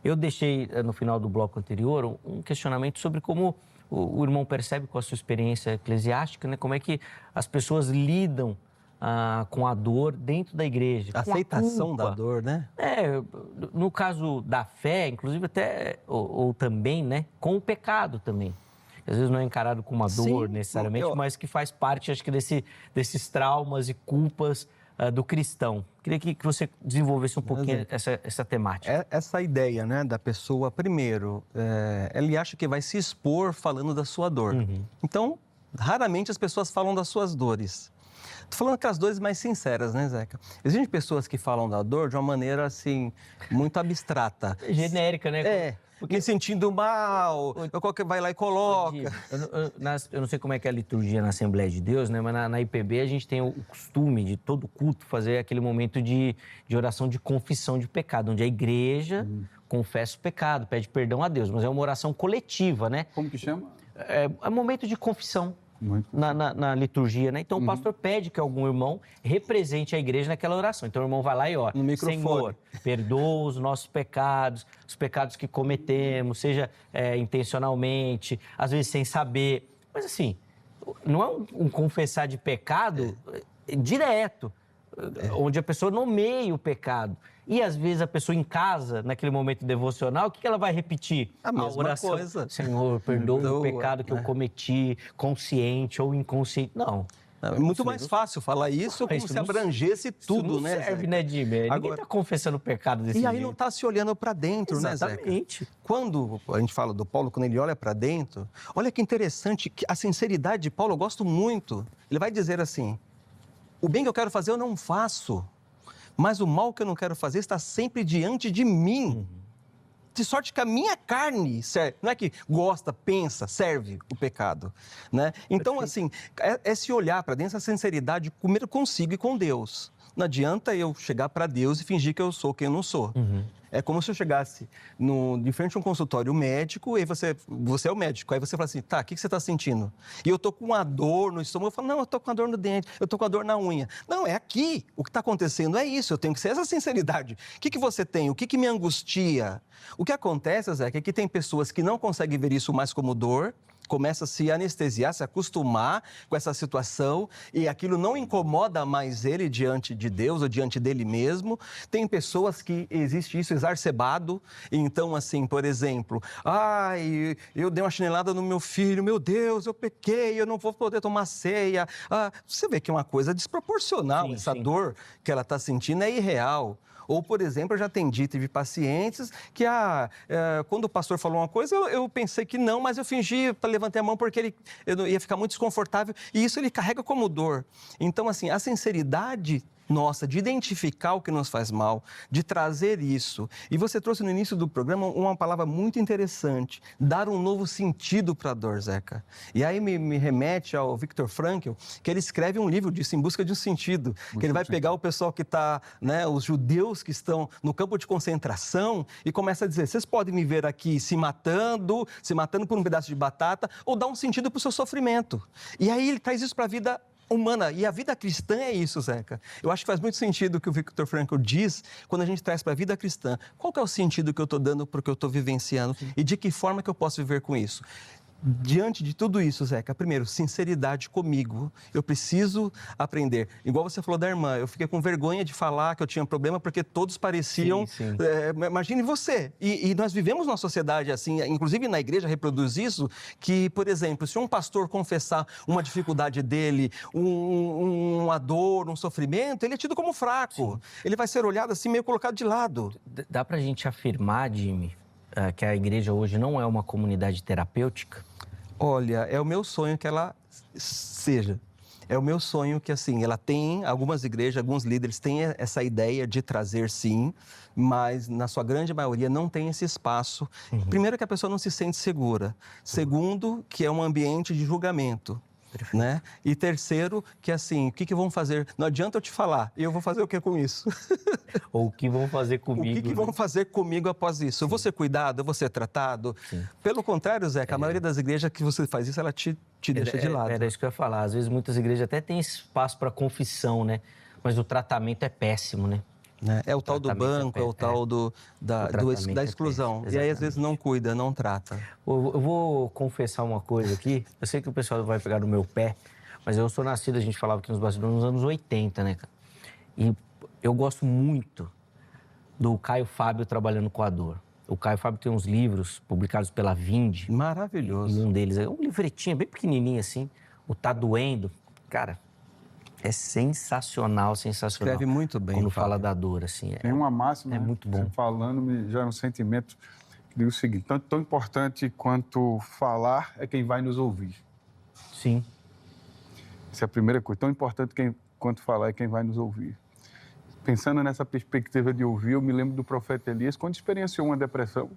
Eu deixei no final do bloco anterior um questionamento sobre como o irmão percebe com a sua experiência eclesiástica, né? Como é que as pessoas lidam com a dor dentro da igreja. A aceitação da dor, né? No caso da fé, inclusive até, ou também, né? Com o pecado também. Às vezes não é encarado como uma dor necessariamente, mas que faz parte, acho que, desses traumas e culpas do cristão. Queria que você desenvolvesse um pouquinho essa temática. Essa ideia, né, da pessoa, primeiro, ele acha que vai se expor falando da sua dor. Então, raramente as pessoas falam das suas dores. Estou falando aquelas dores mais sinceras, né, Zeca? Existem pessoas que falam da dor de uma maneira, assim, muito abstrata. Genérica, né? Me sentindo mal, qualquer vai lá e coloca. Eu não sei como é que é a liturgia na Assembleia de Deus, né? Mas na IPB a gente tem o costume de todo culto fazer aquele momento de oração de confissão de pecado, onde a igreja confessa o pecado, pede perdão a Deus, mas é uma oração coletiva, né? Como que chama? É um momento de confissão. Na liturgia, né? Então o pastor pede que algum irmão represente a igreja naquela oração. Então o irmão vai lá e ora: Senhor, perdoa os nossos pecados, os pecados que cometemos, seja intencionalmente, às vezes sem saber. Mas assim, não é um confessar de pecado direto, onde a pessoa nomeia o pecado. E às vezes a pessoa em casa, naquele momento devocional, o que ela vai repetir? A mesma oração. coisa. Senhor, perdoa o pecado que eu cometi, consciente ou inconsciente. Não. É muito mais fácil falar isso como se abrangesse tudo, isso né? Não serve, né, Jimmy? Ninguém está confessando o pecado desse jeito. E aí não está se olhando para dentro, né, Zeca? Exatamente. Quando a gente fala do Paulo, quando ele olha para dentro, olha que interessante, que a sinceridade de Paulo eu gosto muito. Ele vai dizer assim: o bem que eu quero fazer eu não faço, mas o mal que eu não quero fazer está sempre diante de mim. De sorte que a minha carne serve, não é que gosta, pensa, serve o pecado, né? Então, assim, esse olhar para dentro, essa sinceridade, primeiro consigo e com Deus. Não adianta eu chegar para Deus e fingir que eu sou quem eu não sou. É como se eu chegasse de frente a um consultório médico e você é o médico. Aí você fala assim, tá, o que você está sentindo? E eu tô com uma dor no estômago. Eu falo, não, eu tô com uma dor no dente, eu tô com uma dor na unha. Não, é aqui. O que está acontecendo é isso. Eu tenho que ser essa sinceridade. O que você tem? O que me angustia? O que acontece, Zé, é que tem pessoas que não conseguem ver isso mais como dor, começa a se anestesiar, se acostumar com essa situação e aquilo não incomoda mais ele diante de Deus ou diante dele mesmo. Tem pessoas que existe isso exacerbado, então assim, por exemplo, eu dei uma chinelada no meu filho, meu Deus, eu pequei, eu não vou poder tomar ceia. Você vê que é uma coisa desproporcional, essa dor que ela está sentindo é irreal. Ou, por exemplo, eu já tive pacientes que, quando o pastor falou uma coisa, eu pensei que não, mas eu fingi para levantar a mão porque eu ia ficar muito desconfortável. E isso ele carrega como dor. Então, assim, a sinceridade nossa, de identificar o que nos faz mal, de trazer isso. E você trouxe no início do programa uma palavra muito interessante, dar um novo sentido para a dor, Zeca. E aí me remete ao Viktor Frankl, que ele escreve um livro disso, Em Busca de um Sentido, que ele vai pegar o pessoal que está, né, os judeus que estão no campo de concentração e começa a dizer, vocês podem me ver aqui se matando por um pedaço de batata, ou dar um sentido para o seu sofrimento. E aí ele traz isso para a vida humana. E a vida cristã é isso, Zeca. Eu acho que faz muito sentido o que o Viktor Frankl diz quando a gente traz para a vida cristã. Qual que é o sentido que eu estou dando para o que eu estou vivenciando e de que forma que eu posso viver com isso? Diante de tudo isso, Zeca, primeiro, sinceridade comigo. Eu preciso aprender. Igual você falou da irmã, eu fiquei com vergonha de falar que eu tinha problema porque todos pareciam... Sim. Imagine você. E nós vivemos numa sociedade assim, inclusive na igreja reproduz isso, que, por exemplo, se um pastor confessar uma dificuldade dele, uma dor, um sofrimento, ele é tido como fraco. Sim. Ele vai ser olhado assim, meio colocado de lado. Dá pra gente afirmar, Jimmy, que a igreja hoje não é uma comunidade terapêutica? Olha, é o meu sonho que ela seja. É o meu sonho que, assim, ela tem, algumas igrejas, alguns líderes têm essa ideia de trazer, sim, mas na sua grande maioria não tem esse espaço. Primeiro, que a pessoa não se sente segura. Segundo, que é um ambiente de julgamento. Né? E terceiro, que assim, o que vão fazer? Não adianta eu te falar, e eu vou fazer o que com isso? Ou o que vão fazer comigo? O que vão fazer comigo após isso? Sim. Eu vou ser cuidado, eu vou ser tratado? Sim. Pelo contrário, Zeca, a maioria das igrejas que você faz isso, ela te deixa de lado. Era isso que eu ia falar. Às vezes muitas igrejas até têm espaço para confissão, né? Mas o tratamento é péssimo, né? Né? É o tal do tratamento banco, é o tal da tratamento é exclusão. péssimo, E aí, às exatamente. vezes, não cuida, não trata. Eu vou confessar uma coisa aqui. Eu sei que o pessoal vai pegar no meu pé, mas eu sou nascido, a gente falava aqui nos bastidores, nos anos 80, né, cara? E eu gosto muito do Caio Fábio trabalhando com a dor. O Caio Fábio tem uns livros publicados pela Vinde. E Maravilhoso. um deles é um livretinho bem pequenininho assim, o Tá Doendo. Cara, é sensacional. Escreve muito bem, quando Fábio. fala da dor, assim. Tem uma máxima, É né? muito bom. Você falando, me gera um sentimento que diz o seguinte: tão importante quanto falar é quem vai nos ouvir. Sim. Essa é a primeira coisa. Tão importante quanto falar é quem vai nos ouvir. Pensando nessa perspectiva de ouvir, eu me lembro do profeta Elias, quando experienciou uma depressão.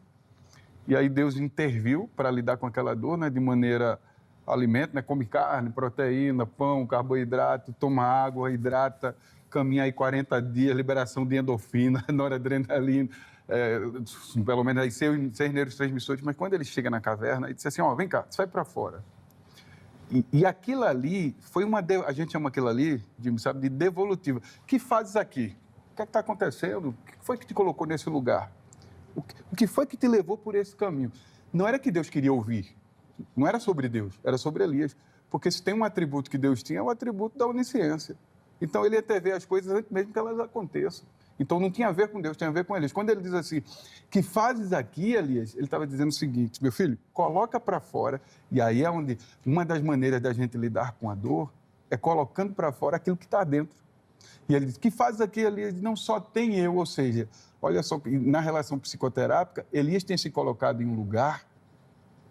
E aí Deus interviu para lidar com aquela dor, né, de maneira alimento, né, come carne, proteína, pão, carboidrato, toma água, hidrata, caminha aí 40 dias, liberação de endorfina, noradrenalina, pelo menos aí 6 neurotransmissores. Mas quando ele chega na caverna, ele disse assim, vem cá, sai para fora. E aquilo ali foi a gente chama aquilo ali, Jimmy, sabe, de devolutiva. O que fazes aqui? O que está acontecendo? O que foi que te colocou nesse lugar? O que foi que te levou por esse caminho? Não era que Deus queria ouvir, não era sobre Deus, era sobre Elias. Porque se tem um atributo que Deus tinha, é o atributo da onisciência. Então ele ia até ver as coisas antes mesmo que elas aconteçam. Então não tinha a ver com Deus, tinha a ver com Elias. Quando ele diz assim, que fazes aqui, Elias, ele estava dizendo o seguinte, meu filho, coloca para fora. E aí é onde uma das maneiras da gente lidar com a dor é colocando para fora aquilo que está dentro. E ele diz, que fazes aqui, Elias? Não só tem eu, ou seja, olha só, na relação psicoterápica, Elias tem se colocado em um lugar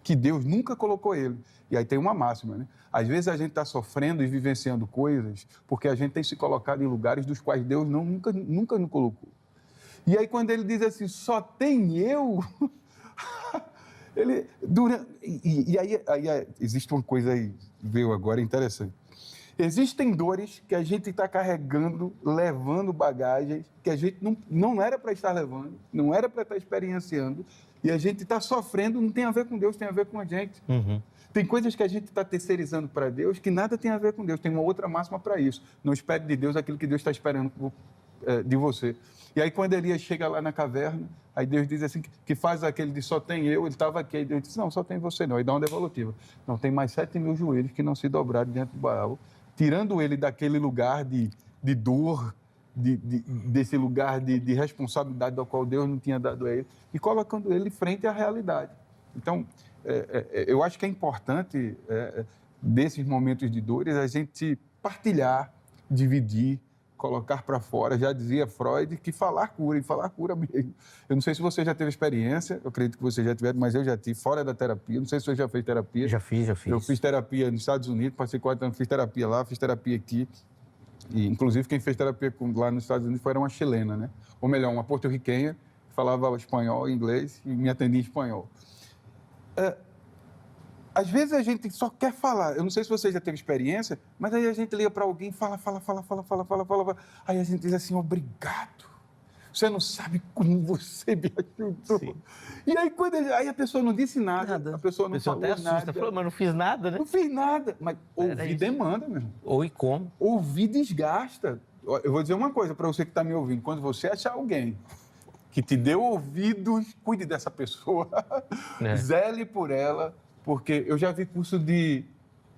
que Deus nunca colocou ele. E aí tem uma máxima, né? Às vezes a gente está sofrendo e vivenciando coisas porque a gente tem se colocado em lugares dos quais Deus nunca nos colocou. E aí quando ele diz assim, só tem eu, aí existe uma coisa aí, veio agora interessante. Existem dores que a gente está carregando, levando bagagens que a gente não era para estar levando, não era para estar experienciando, e a gente está sofrendo, não tem a ver com Deus, tem a ver com a gente. Uhum. Tem coisas que a gente está terceirizando para Deus que nada tem a ver com Deus. Tem uma outra máxima para isso. Não espere de Deus aquilo que Deus está esperando de você. E aí, quando Elias chega lá na caverna, aí Deus diz assim, que faz aquele de só tem eu, ele estava aqui. Aí Deus diz, não, só tem você não. Aí dá uma devolutiva. Não, tem mais 7.000 joelhos que não se dobraram diante do Baal, tirando ele daquele lugar de dor, desse lugar de responsabilidade do qual Deus não tinha dado a ele, e colocando ele frente à realidade. Então, eu acho que é importante, desses momentos de dores, a gente partilhar, dividir, colocar para fora. Já dizia Freud que falar cura, e falar cura mesmo. Eu não sei se você já teve experiência, eu acredito que você já tiver, mas eu já tive, fora da terapia. Não sei se você já fez terapia. Já fiz. Eu fiz terapia nos Estados Unidos, passei 4 anos, fiz terapia lá, fiz terapia aqui. E, inclusive, quem fez terapia lá nos Estados Unidos foi uma chilena, né? Ou melhor, uma porto-riquenha, que falava espanhol e inglês e me atendia em espanhol. Às vezes a gente só quer falar. Eu não sei se você já teve experiência, mas aí a gente liga para alguém, fala. Aí a gente diz assim, obrigado. Você não sabe como você me ajudou. Sim. E aí, aí a pessoa não disse nada. A pessoa não falou até assusta, nada. Falou, mas não fiz nada, né? Não fiz nada. Mas ouvir demanda, meu irmão. Ou e como? Ouvir desgasta. Eu vou dizer uma coisa para você que está me ouvindo. Quando você achar alguém que te deu ouvidos, cuide dessa pessoa. Zele por ela. Porque eu já vi curso de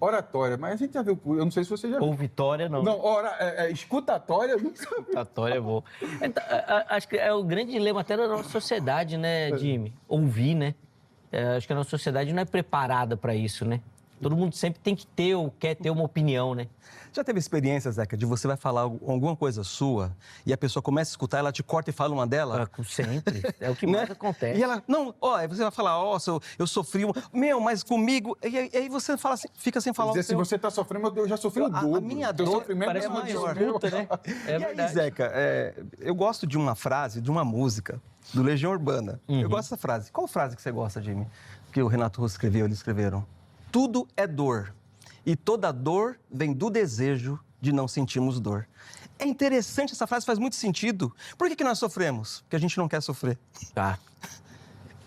oratória, mas a gente já viu curso, eu não sei se você já viu. Ou vitória, não. Não, escutatória, não sei. Escutatória é bom. Acho que é o grande dilema até da nossa sociedade, né, Jimmy? Ouvir, né? Acho que a nossa sociedade não é preparada para isso, né? Todo mundo sempre tem que ter ou quer ter uma opinião, né? Já teve experiência, Zeca, de você vai falar alguma coisa sua e a pessoa começa a escutar, ela te corta e fala uma dela? Sempre. É o que mais acontece. E ela, aí você vai falar, eu sofri mas comigo... E aí você fala assim, fica sem falar. Se você está sofrendo, eu já sofri o dobro. A minha dor parece uma disputa, né? É verdade. Aí, Zeca, eu gosto de uma frase, de uma música, do Legião Urbana. Uhum. Eu gosto dessa frase. Qual frase que você gosta, Jimmy? Que o Renato Russo escreveu, eles escreveram. Tudo é dor, e toda dor vem do desejo de não sentirmos dor. É interessante, essa frase faz muito sentido. Por que nós sofremos? Porque a gente não quer sofrer. Tá.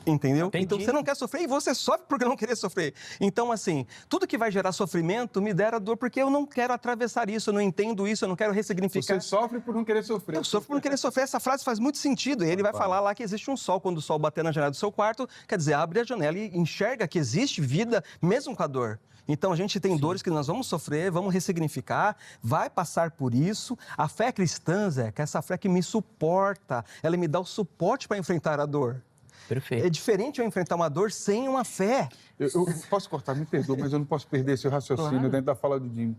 Entendeu? Entendi. Então você não quer sofrer e você sofre porque não querer sofrer. Então, assim, tudo que vai gerar sofrimento me dera dor porque eu não quero atravessar isso, eu não entendo isso, eu não quero ressignificar. Você sofre por não querer sofrer. Eu sofro por não querer sofrer. Essa frase faz muito sentido. E ele vai falar lá que existe um sol. Quando o sol bater na janela do seu quarto, quer dizer, abre a janela e enxerga que existe vida mesmo com a dor. Então, a gente tem dores que nós vamos sofrer, vamos ressignificar, vai passar por isso. A fé cristã, Zé, que é essa fé que me suporta, ela me dá o suporte para enfrentar a dor. Perfeito. É diferente eu enfrentar uma dor sem uma fé. Eu posso cortar, me perdoa, mas eu não posso perder esse raciocínio dentro da fala do Jimmy.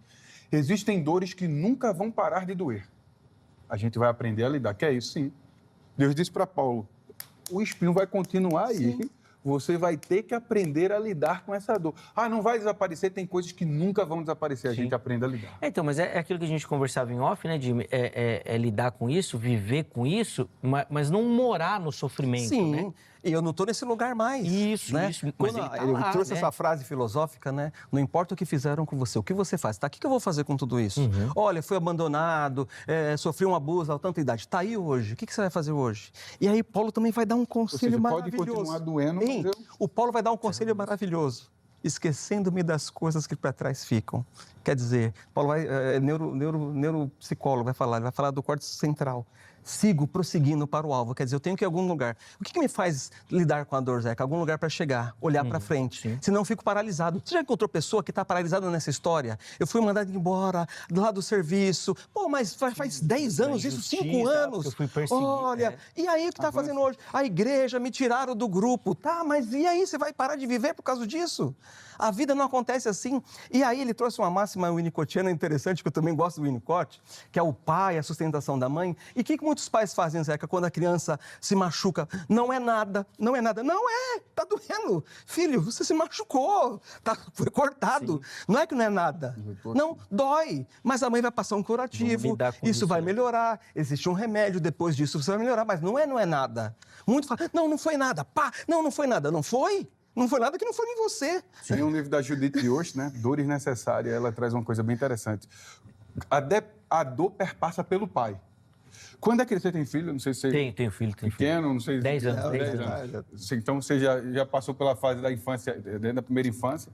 Existem dores que nunca vão parar de doer. A gente vai aprender a lidar. Que é isso, sim. Deus disse para Paulo, o espinho vai continuar aí. Sim. Você vai ter que aprender a lidar com essa dor. Ah, não vai desaparecer, tem coisas que nunca vão desaparecer. A gente aprende a lidar. Então, mas é aquilo que a gente conversava em off, né, Jimmy? É lidar com isso, viver com isso, mas não morar no sofrimento, Sim. né? E eu não estou nesse lugar mais. Isso, né? isso. Mas Quando ele tá eu lá, trouxe né? essa frase filosófica, né? Não importa o que fizeram com você, o que você faz, tá? O que eu vou fazer com tudo isso? Olha, fui abandonado, sofri um abuso a tanta idade. Tá aí hoje, o que você vai fazer hoje? E aí Paulo também vai dar um conselho maravilhoso. Pode continuar doendo, Hein? mas O Paulo vai dar um conselho maravilhoso. Esquecendo-me das coisas que para trás ficam. Quer dizer, Paulo vai, neuropsicólogo vai falar do córtex central. Sigo prosseguindo para o alvo, quer dizer, eu tenho que ir a algum lugar. O que me faz lidar com a dor, Zeca? Algum lugar para chegar, olhar para frente. Sim. Senão eu fico paralisado. Você já encontrou pessoa que está paralisada nessa história? Eu fui mandado embora lá do serviço. Pô, mas faz 10 anos isso, 5 anos. Eu fui perseguido. Olha, e aí o que está fazendo hoje? A igreja me tiraram do grupo. Tá, mas e aí? Você vai parar de viver por causa disso? A vida não acontece assim. E aí ele trouxe uma máxima winnicottiana interessante, que eu também gosto do Winnicott, que é o pai, a sustentação da mãe. E o que muitos pais fazem, Zeca, quando a criança se machuca? Não é nada, não é nada. Não é, tá doendo. Filho, você se machucou, foi cortado. Sim. Não é que não é nada. Não, dói. Mas a mãe vai passar um curativo, isso vai melhorar, existe um remédio, depois disso você vai melhorar. Mas não é nada. Muitos falam, não foi nada. Pá, não foi nada. Não foi? Não foi nada que não foi em você. Tem um livro da Judith Yost, né? Dores Necessárias. Ela traz uma coisa bem interessante. A dor perpassa pelo pai. Quando é que você tem filho? Não sei se você... Tenho filho. Pequeno, não sei... 10 anos. 10 anos. Então, você já passou pela fase da infância, dentro da primeira infância.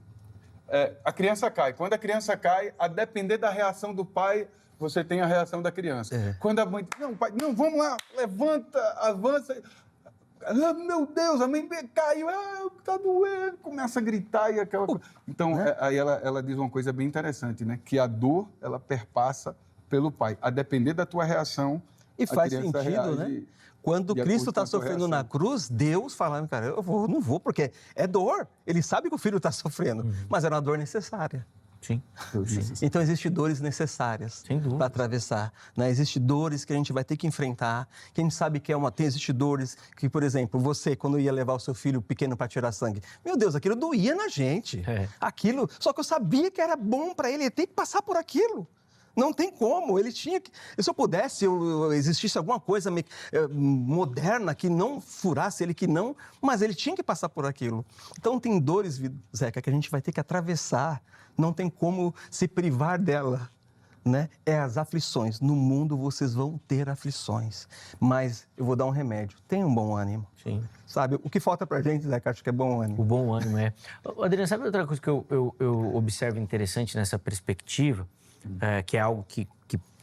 A criança cai. Quando a criança cai, a depender da reação do pai, você tem a reação da criança. Quando a mãe diz, não, pai, não, vamos lá, levanta, avança... Ah, meu Deus, a mãe caiu, tá doendo, começa a gritar e aquela coisa. Então, aí ela diz uma coisa bem interessante, né? Que a dor, ela perpassa pelo pai. A depender da tua reação, e faz sentido, né? Quando Cristo está sofrendo na cruz, Deus falando, cara, não vou, porque é dor. Ele sabe que o filho está sofrendo, mas era uma dor necessária. Sim. Então, existem dores necessárias para atravessar. Né? Existem dores que a gente vai ter que enfrentar, que a gente sabe que existem dores que, por exemplo, você, quando ia levar o seu filho pequeno para tirar sangue, meu Deus, aquilo doía na gente. Aquilo, só que eu sabia que era bom para ele ter que passar por aquilo. Não tem como, ele tinha que... Se eu pudesse, existisse alguma coisa moderna que não furasse ele, mas ele tinha que passar por aquilo. Então, tem dores, Zeca, que a gente vai ter que atravessar. Não tem como se privar dela, né? É as aflições. No mundo vocês vão ter aflições, mas eu vou dar um remédio. Tenha um bom ânimo. Sim. Sabe, o que falta pra gente, Zeca, acho que é bom ânimo. O bom ânimo, Adriano, sabe outra coisa que eu observo interessante nessa perspectiva, que é algo que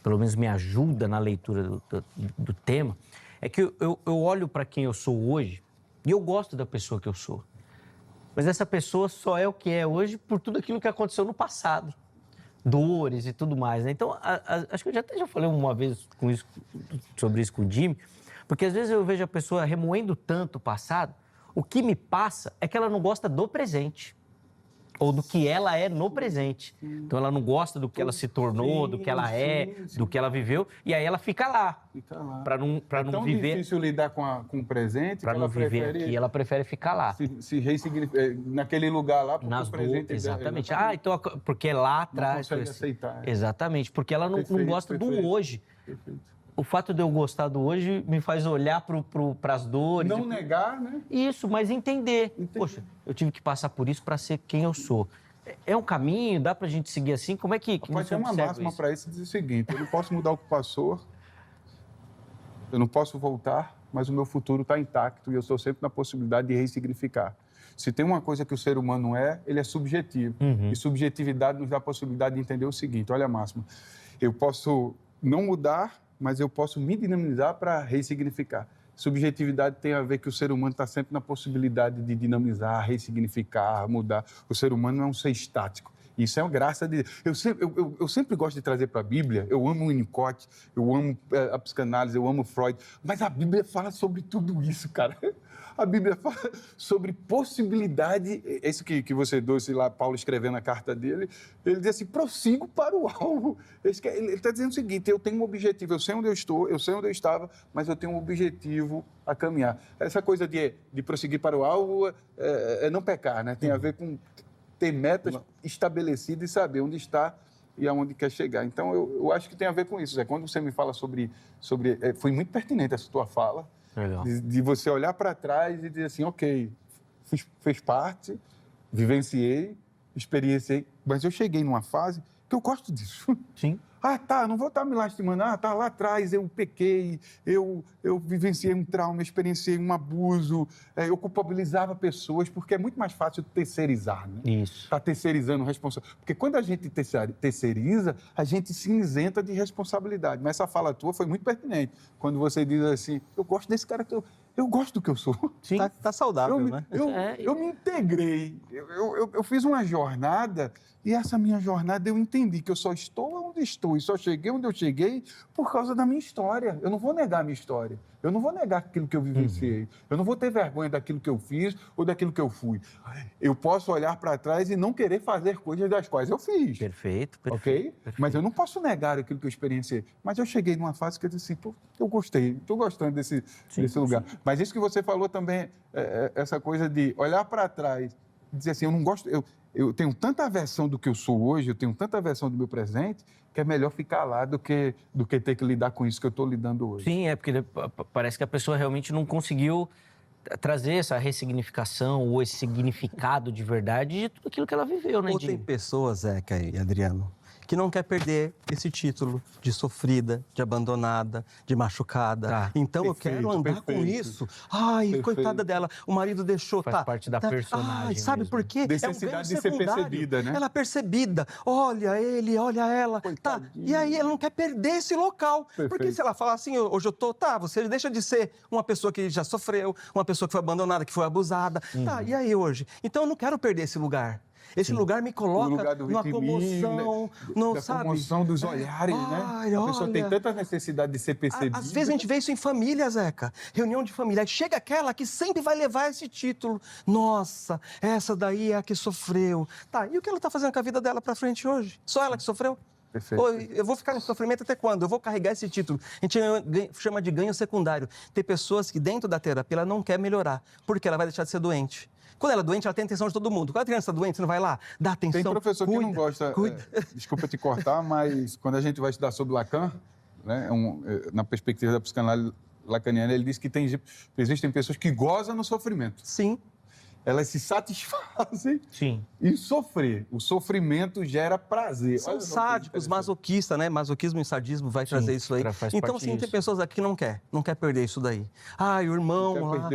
pelo menos me ajuda na leitura do tema, é que eu olho para quem eu sou hoje e eu gosto da pessoa que eu sou. Mas essa pessoa só é o que é hoje por tudo aquilo que aconteceu no passado. Dores e tudo mais, né? Então, acho que eu já falei uma vez sobre isso com o Jimmy, porque às vezes eu vejo a pessoa remoendo tanto o passado, o que me passa é que ela não gosta do presente. Ou do que ela é no presente. Então, ela não gosta do que ela se tornou, do que ela do que ela viveu, e aí ela fica lá. Para não viver... É tão difícil lidar com o presente, para não viver aqui, ela prefere ficar lá. Se ressignificar, naquele lugar lá, porque o presente... Exatamente. Então, porque lá atrás... Não consegue aceitar. Exatamente, porque ela não gosta do hoje. Perfeito. O fato de eu gostar do hoje me faz olhar para as dores. Não negar, né? Isso, mas entender. Poxa, eu tive que passar por isso para ser quem eu sou. É um caminho? Dá para a gente seguir assim? Como é que Pode ter uma máxima para isso, diz o seguinte, eu não posso mudar o que passou, eu não posso voltar mas o meu futuro está intacto e eu estou sempre na possibilidade de ressignificar. Se tem uma coisa que o ser humano ele é subjetivo. E subjetividade nos dá a possibilidade de entender o seguinte, olha, Máximo, eu posso não mudar, mas eu posso me dinamizar para ressignificar. Subjetividade tem a ver que o ser humano está sempre na possibilidade de dinamizar, ressignificar, mudar. O ser humano não é um ser estático. Isso é uma graça de Deus. Eu sempre gosto de trazer para a Bíblia, eu amo o Winnicott, eu amo a psicanálise, eu amo Freud, mas a Bíblia fala sobre tudo isso, cara. A Bíblia fala sobre possibilidade, isso que você trouxe lá, Paulo escrevendo a carta dele, ele diz assim, prossigo para o alvo. Ele está dizendo o seguinte, eu tenho um objetivo, eu sei onde eu estou, eu sei onde eu estava, mas eu tenho um objetivo a caminhar. Essa coisa de prosseguir para o alvo é não pecar, né? Tem a ver com ter metas estabelecidas e saber onde está e aonde quer chegar. Então, eu acho que tem a ver com isso. Quando você me fala sobre foi muito pertinente essa tua fala, de você olhar para trás e dizer assim, ok, fez parte, vivenciei, experienciei, mas eu cheguei numa fase que eu gosto disso. Sim. Não vou estar me lastimando. Lá atrás eu pequei, eu vivenciei um trauma, experienciei um abuso, eu culpabilizava pessoas, porque é muito mais fácil terceirizar, né? Isso. Está terceirizando responsabilidade. Porque quando a gente terceiriza, a gente se isenta de responsabilidade. Mas essa fala tua foi muito pertinente. Quando você diz assim, eu gosto desse cara que eu gosto do que eu sou. Sim. Tá saudável, né? Eu me integrei, eu fiz uma jornada e essa minha jornada eu entendi que eu só estou onde estou e só cheguei onde eu cheguei por causa da minha história. Eu não vou negar a minha história, eu não vou negar aquilo que eu vivenciei, eu não vou ter vergonha daquilo que eu fiz ou daquilo que eu fui. Eu posso olhar para trás e não querer fazer coisas das quais eu fiz. Perfeito. Ok? Mas eu não posso negar aquilo que eu experienciei. Mas eu cheguei numa fase que eu disse assim, pô, eu gostei, estou gostando desse lugar. Sim. Mas isso que você falou também, essa coisa de olhar para trás e dizer assim, eu não gosto, eu tenho tanta aversão do que eu sou hoje, eu tenho tanta aversão do meu presente, que é melhor ficar lá do que ter que lidar com isso que eu estou lidando hoje. Sim, porque parece que a pessoa realmente não conseguiu trazer essa ressignificação ou esse significado de verdade de tudo aquilo que ela viveu, né, Ou tem pessoas, Zeca e Adriano, que não quer perder esse título de sofrida, de abandonada, de machucada. Tá. Então eu quero andar com isso. Ai, coitada dela, o marido deixou. Faz parte da personagem. Ai, sabe mesmo. por quê? Necessidade de ser percebida, né? Ela é percebida. Olha ele, olha ela. Tá. E aí ela não quer perder esse local. Perfeito. Porque se ela falar assim, hoje eu tô, tá, você deixa de ser uma pessoa que já sofreu, uma pessoa que foi abandonada, que foi abusada. Tá, e aí hoje? Então eu não quero perder esse lugar. Esse lugar me coloca numa comoção, da comoção dos olhares, né? A pessoa tem tanta necessidade de ser percebida. Às vezes a gente vê isso em família, Zeca. Reunião de família. Aí chega aquela que sempre vai levar esse título. Nossa, essa daí é a que sofreu. Tá, e o que ela está fazendo com a vida dela para frente hoje? Só ela que sofreu? Perfeito. Ou eu vou ficar em sofrimento até quando? Eu vou carregar esse título. A gente chama de ganho secundário. Tem pessoas que dentro da terapia ela não quer melhorar, porque ela vai deixar de ser doente. Quando ela é doente, ela tem atenção de todo mundo. Quando a criança está doente, você não vai lá, dá atenção. Tem professor que não gosta, desculpa te cortar, mas quando a gente vai estudar sobre Lacan, né, na perspectiva da psicanálise lacaniana, ele diz que existem pessoas que gozam no sofrimento. Sim. Elas se satisfazem Sim. em sofrer. O sofrimento gera prazer. São sádicos, masoquistas, né? Masoquismo e sadismo vai trazer isso aí. Então, sim, tem pessoas aqui que não quer perder isso daí. Ai, o irmão lá,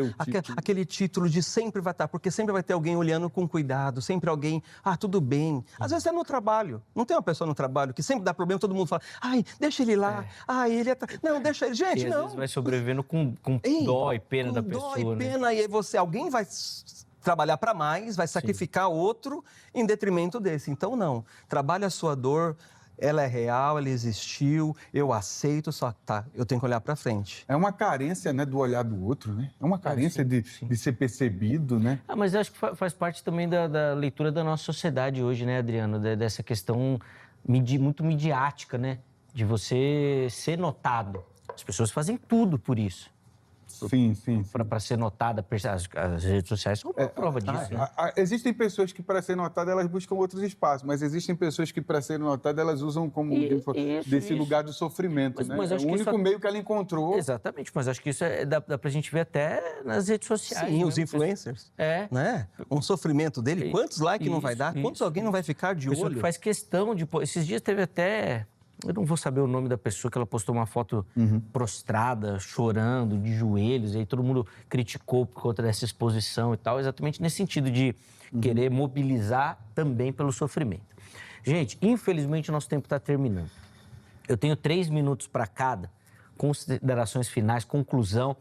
aquele título de sempre vai estar, porque sempre vai ter alguém olhando com cuidado, sempre alguém, tudo bem. Às vezes é no trabalho. Não tem uma pessoa no trabalho que sempre dá problema, todo mundo fala, ai, deixa ele lá, ele é... Não, deixa ele. Gente, e não. às vezes vai sobrevivendo com dó e pena da pessoa. Com dó e pena, e aí alguém vai trabalhar para mais, vai sacrificar outro em detrimento desse. Então, não. Trabalhe a sua dor, ela é real, ela existiu, eu aceito, só que eu tenho que olhar para frente. É uma carência, né, do olhar do outro, né? É uma carência de ser percebido, né? Mas eu acho que faz parte também da leitura da nossa sociedade hoje, né, Adriano? Dessa questão muito midiática, né? De você ser notado. As pessoas fazem tudo por isso. Sim. Para ser notada, as redes sociais são uma prova disso. Né? Existem pessoas que, para ser notadas, elas buscam outros espaços, mas existem pessoas que, para serem notadas, elas usam como desse lugar do sofrimento, né? Mas é o único meio que ela encontrou. Exatamente, mas acho que isso dá pra gente ver até nas redes sociais. Sim, os influencers. Né? Um sofrimento dele, quantos likes não vai dar? Quantos alguém não vai ficar de olho? Pessoa que faz questão de... Esses dias teve até eu não vou saber o nome da pessoa, que ela postou uma foto prostrada, chorando, de joelhos, e aí todo mundo criticou por conta dessa exposição e tal, exatamente nesse sentido de querer mobilizar também pelo sofrimento. Gente, infelizmente o nosso tempo está terminando. Eu tenho 3 minutos para cada, considerações finais, conclusão,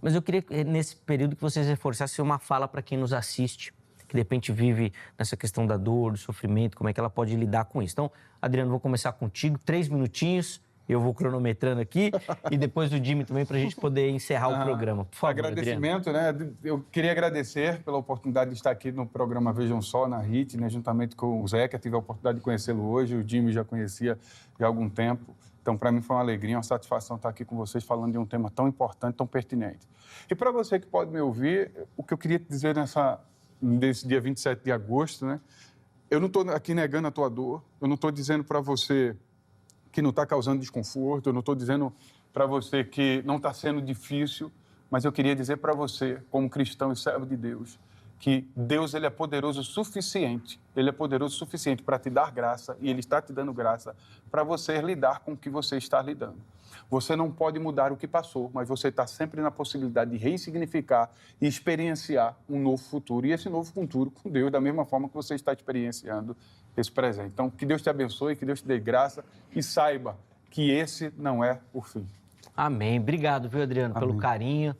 mas eu queria, nesse período, que vocês reforçassem uma fala para quem nos assiste, que de repente vive nessa questão da dor, do sofrimento, como é que ela pode lidar com isso. Então, Adriano, vou começar contigo, 3 minutinhos, eu vou cronometrando aqui, e depois o Jimmy também, para a gente poder encerrar o programa. Por favor, agradecimento, Adriano. né? Eu queria agradecer pela oportunidade de estar aqui no programa Vejam Só, na HIT, né? Juntamente com o Zeca, tive a oportunidade de conhecê-lo hoje, o Jimmy já conhecia há algum tempo. Então, para mim foi uma alegria, uma satisfação estar aqui com vocês falando de um tema tão importante, tão pertinente. E para você que pode me ouvir, o que eu queria te dizer nesse dia 27 de agosto, né? Eu não estou aqui negando a tua dor, eu não estou dizendo para você que não está causando desconforto, eu não estou dizendo para você que não está sendo difícil, mas eu queria dizer para você, como cristão e servo de Deus, que Deus ele é poderoso o suficiente, ele é poderoso o suficiente para te dar graça, e ele está te dando graça para você lidar com o que você está lidando. Você não pode mudar o que passou, mas você está sempre na possibilidade de ressignificar e experienciar um novo futuro. E esse novo futuro com Deus, da mesma forma que você está experienciando esse presente. Então, que Deus te abençoe, que Deus te dê graça e saiba que esse não é o fim. Amém. Obrigado, viu, Adriano, pelo carinho,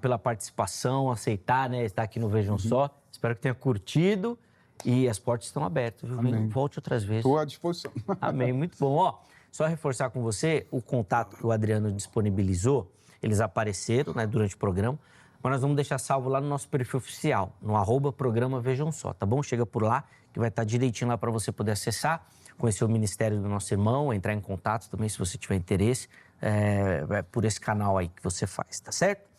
pela participação, aceitar, né, estar aqui no Vejam Só. Espero que tenha curtido e as portas estão abertas, viu? Amém. Volte outras vezes. Estou à disposição. Amém, muito bom. Ó, só reforçar com você o contato que o Adriano disponibilizou. Eles apareceram, né, durante o programa, mas nós vamos deixar salvo lá no nosso perfil oficial, no @programa Vejam Só, tá bom? Chega por lá, que vai estar direitinho lá para você poder acessar, conhecer o ministério do nosso irmão, entrar em contato também se você tiver interesse, por esse canal aí que você faz, tá certo?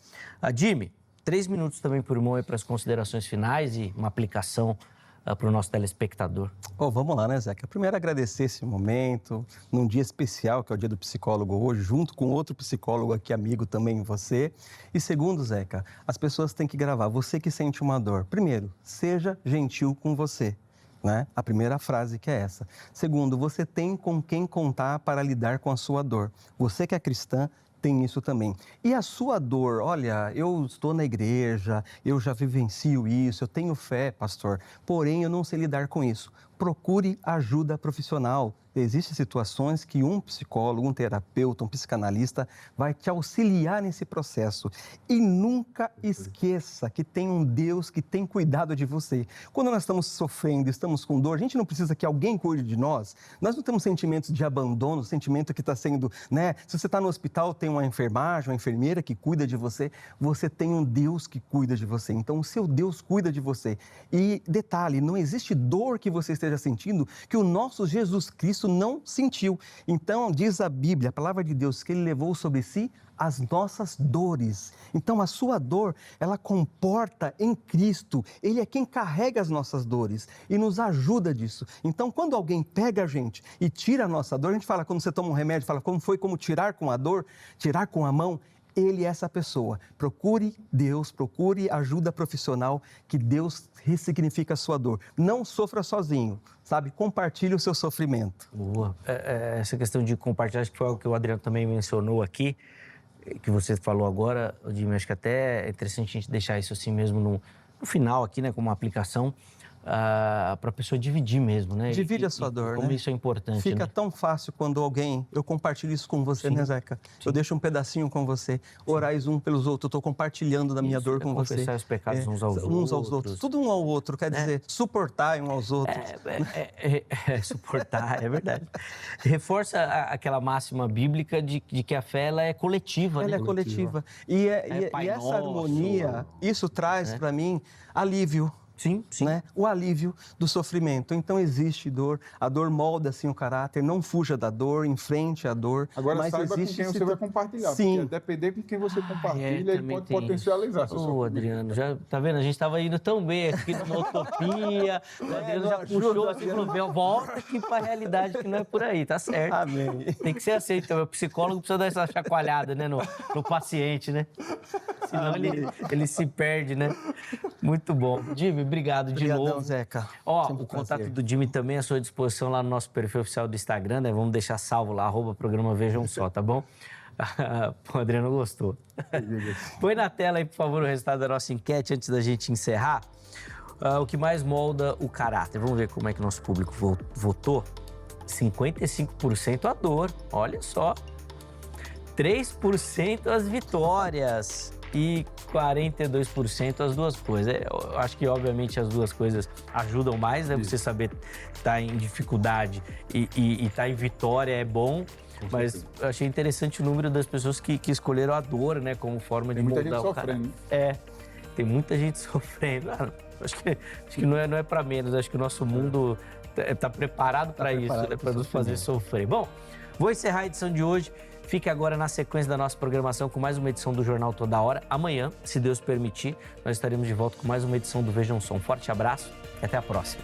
Jimmy, 3 minutos também por irmão aí para as considerações finais e uma aplicação para o nosso telespectador. Vamos lá, né, Zeca? Primeiro, agradecer esse momento, num dia especial, que é o dia do psicólogo hoje, junto com outro psicólogo aqui, amigo também, você. E segundo, Zeca, as pessoas têm que gravar. Você que sente uma dor. Primeiro, seja gentil com você. Né? A primeira frase que é essa. Segundo, você tem com quem contar para lidar com a sua dor. Você que é cristã, tem isso também. E a sua dor, olha, eu estou na igreja, eu já vivencio isso, eu tenho fé, pastor, porém eu não sei lidar com isso. Procure ajuda profissional. Existem situações que um psicólogo, um terapeuta, um psicanalista vai te auxiliar nesse processo. E nunca esqueça que tem um Deus que tem cuidado de você. Quando nós estamos sofrendo, estamos com dor, a gente não precisa que alguém cuide de nós. Nós não temos sentimentos de abandono, sentimento que está sendo, né? Se você está no hospital, tem uma enfermagem, uma enfermeira que cuida de você. Você tem um Deus que cuida de você. Então, o seu Deus cuida de você. E detalhe, não existe dor que você esteja sentindo que o nosso Jesus Cristo não sentiu. Então, diz a Bíblia, a palavra de Deus, que Ele levou sobre si as nossas dores. Então, a sua dor, ela comporta em Cristo. Ele é quem carrega as nossas dores e nos ajuda disso. Então, quando alguém pega a gente e tira a nossa dor, a gente fala, quando você toma um remédio, fala, como tirar com a dor, tirar com a mão. Ele é essa pessoa. Procure Deus, procure ajuda profissional, que Deus ressignifica a sua dor. Não sofra sozinho, sabe? Compartilhe o seu sofrimento. Boa. Essa questão de compartilhar, acho que foi algo que o Adriano também mencionou aqui, que você falou agora, Jimmy, acho que até é interessante a gente deixar isso assim mesmo no final aqui, né, como uma aplicação, para a pessoa dividir mesmo, né? Divide a sua dor, como né? isso é importante, Fica né? tão fácil quando eu compartilho isso com você, né, Zeca? Eu deixo um pedacinho com você, orais um pelos outros, eu estou compartilhando da minha dor com você. Confessar os pecados uns aos outros. Tudo um ao outro, quer dizer, suportar uns aos outros. Suportar, é verdade. Reforça aquela máxima bíblica de que a fé ela é coletiva, né? Ela é coletiva. E essa harmonia, isso traz para mim alívio. Sim, sim. Né? O alívio do sofrimento. Então existe dor, a dor molda assim o caráter, não fuja da dor, enfrente a dor. Agora mas saiba existe com quem você vai compartilhar, Sim. porque depender com quem você compartilha, ele pode potencializar seu sofrimento. Adriano, já tá vendo? A gente estava indo tão bem aqui numa utopia, o Adriano já puxou assim, falou, volta aqui para a realidade que não é por aí, tá certo. Amém. Tem que ser assim, então, o psicólogo precisa dar essa chacoalhada, né, no paciente, né? Senão ele se perde, né? Muito bom. Jimmy, Obrigado de Obrigadão, novo. Zeca. Ó, Sempre o um contato prazer. do Jimmy também é à sua disposição lá no nosso perfil oficial do Instagram, né? Vamos deixar salvo lá, @programa Vejam Só, tá bom? O Adriano gostou. Põe na tela aí, por favor, o resultado da nossa enquete antes da gente encerrar. O que mais molda o caráter? Vamos ver como é que nosso público votou. 55% a dor, olha só. 3% as vitórias e 42% as duas coisas. Eu acho que, obviamente, as duas coisas ajudam mais, né? Você saber estar em dificuldade e estar em vitória é bom. Mas eu achei interessante o número das pessoas que escolheram a dor, né, como forma de muita moldar gente o cara. sofrendo. Tem muita gente sofrendo. Acho que não é para menos. Acho que o nosso mundo está preparado para isso, né, para nos fazer sofrer. Bom, vou encerrar a edição de hoje. Fique agora na sequência da nossa programação com mais uma edição do Jornal Toda Hora. Amanhã, se Deus permitir, nós estaremos de volta com mais uma edição do Vejam Só. Um forte abraço e até a próxima.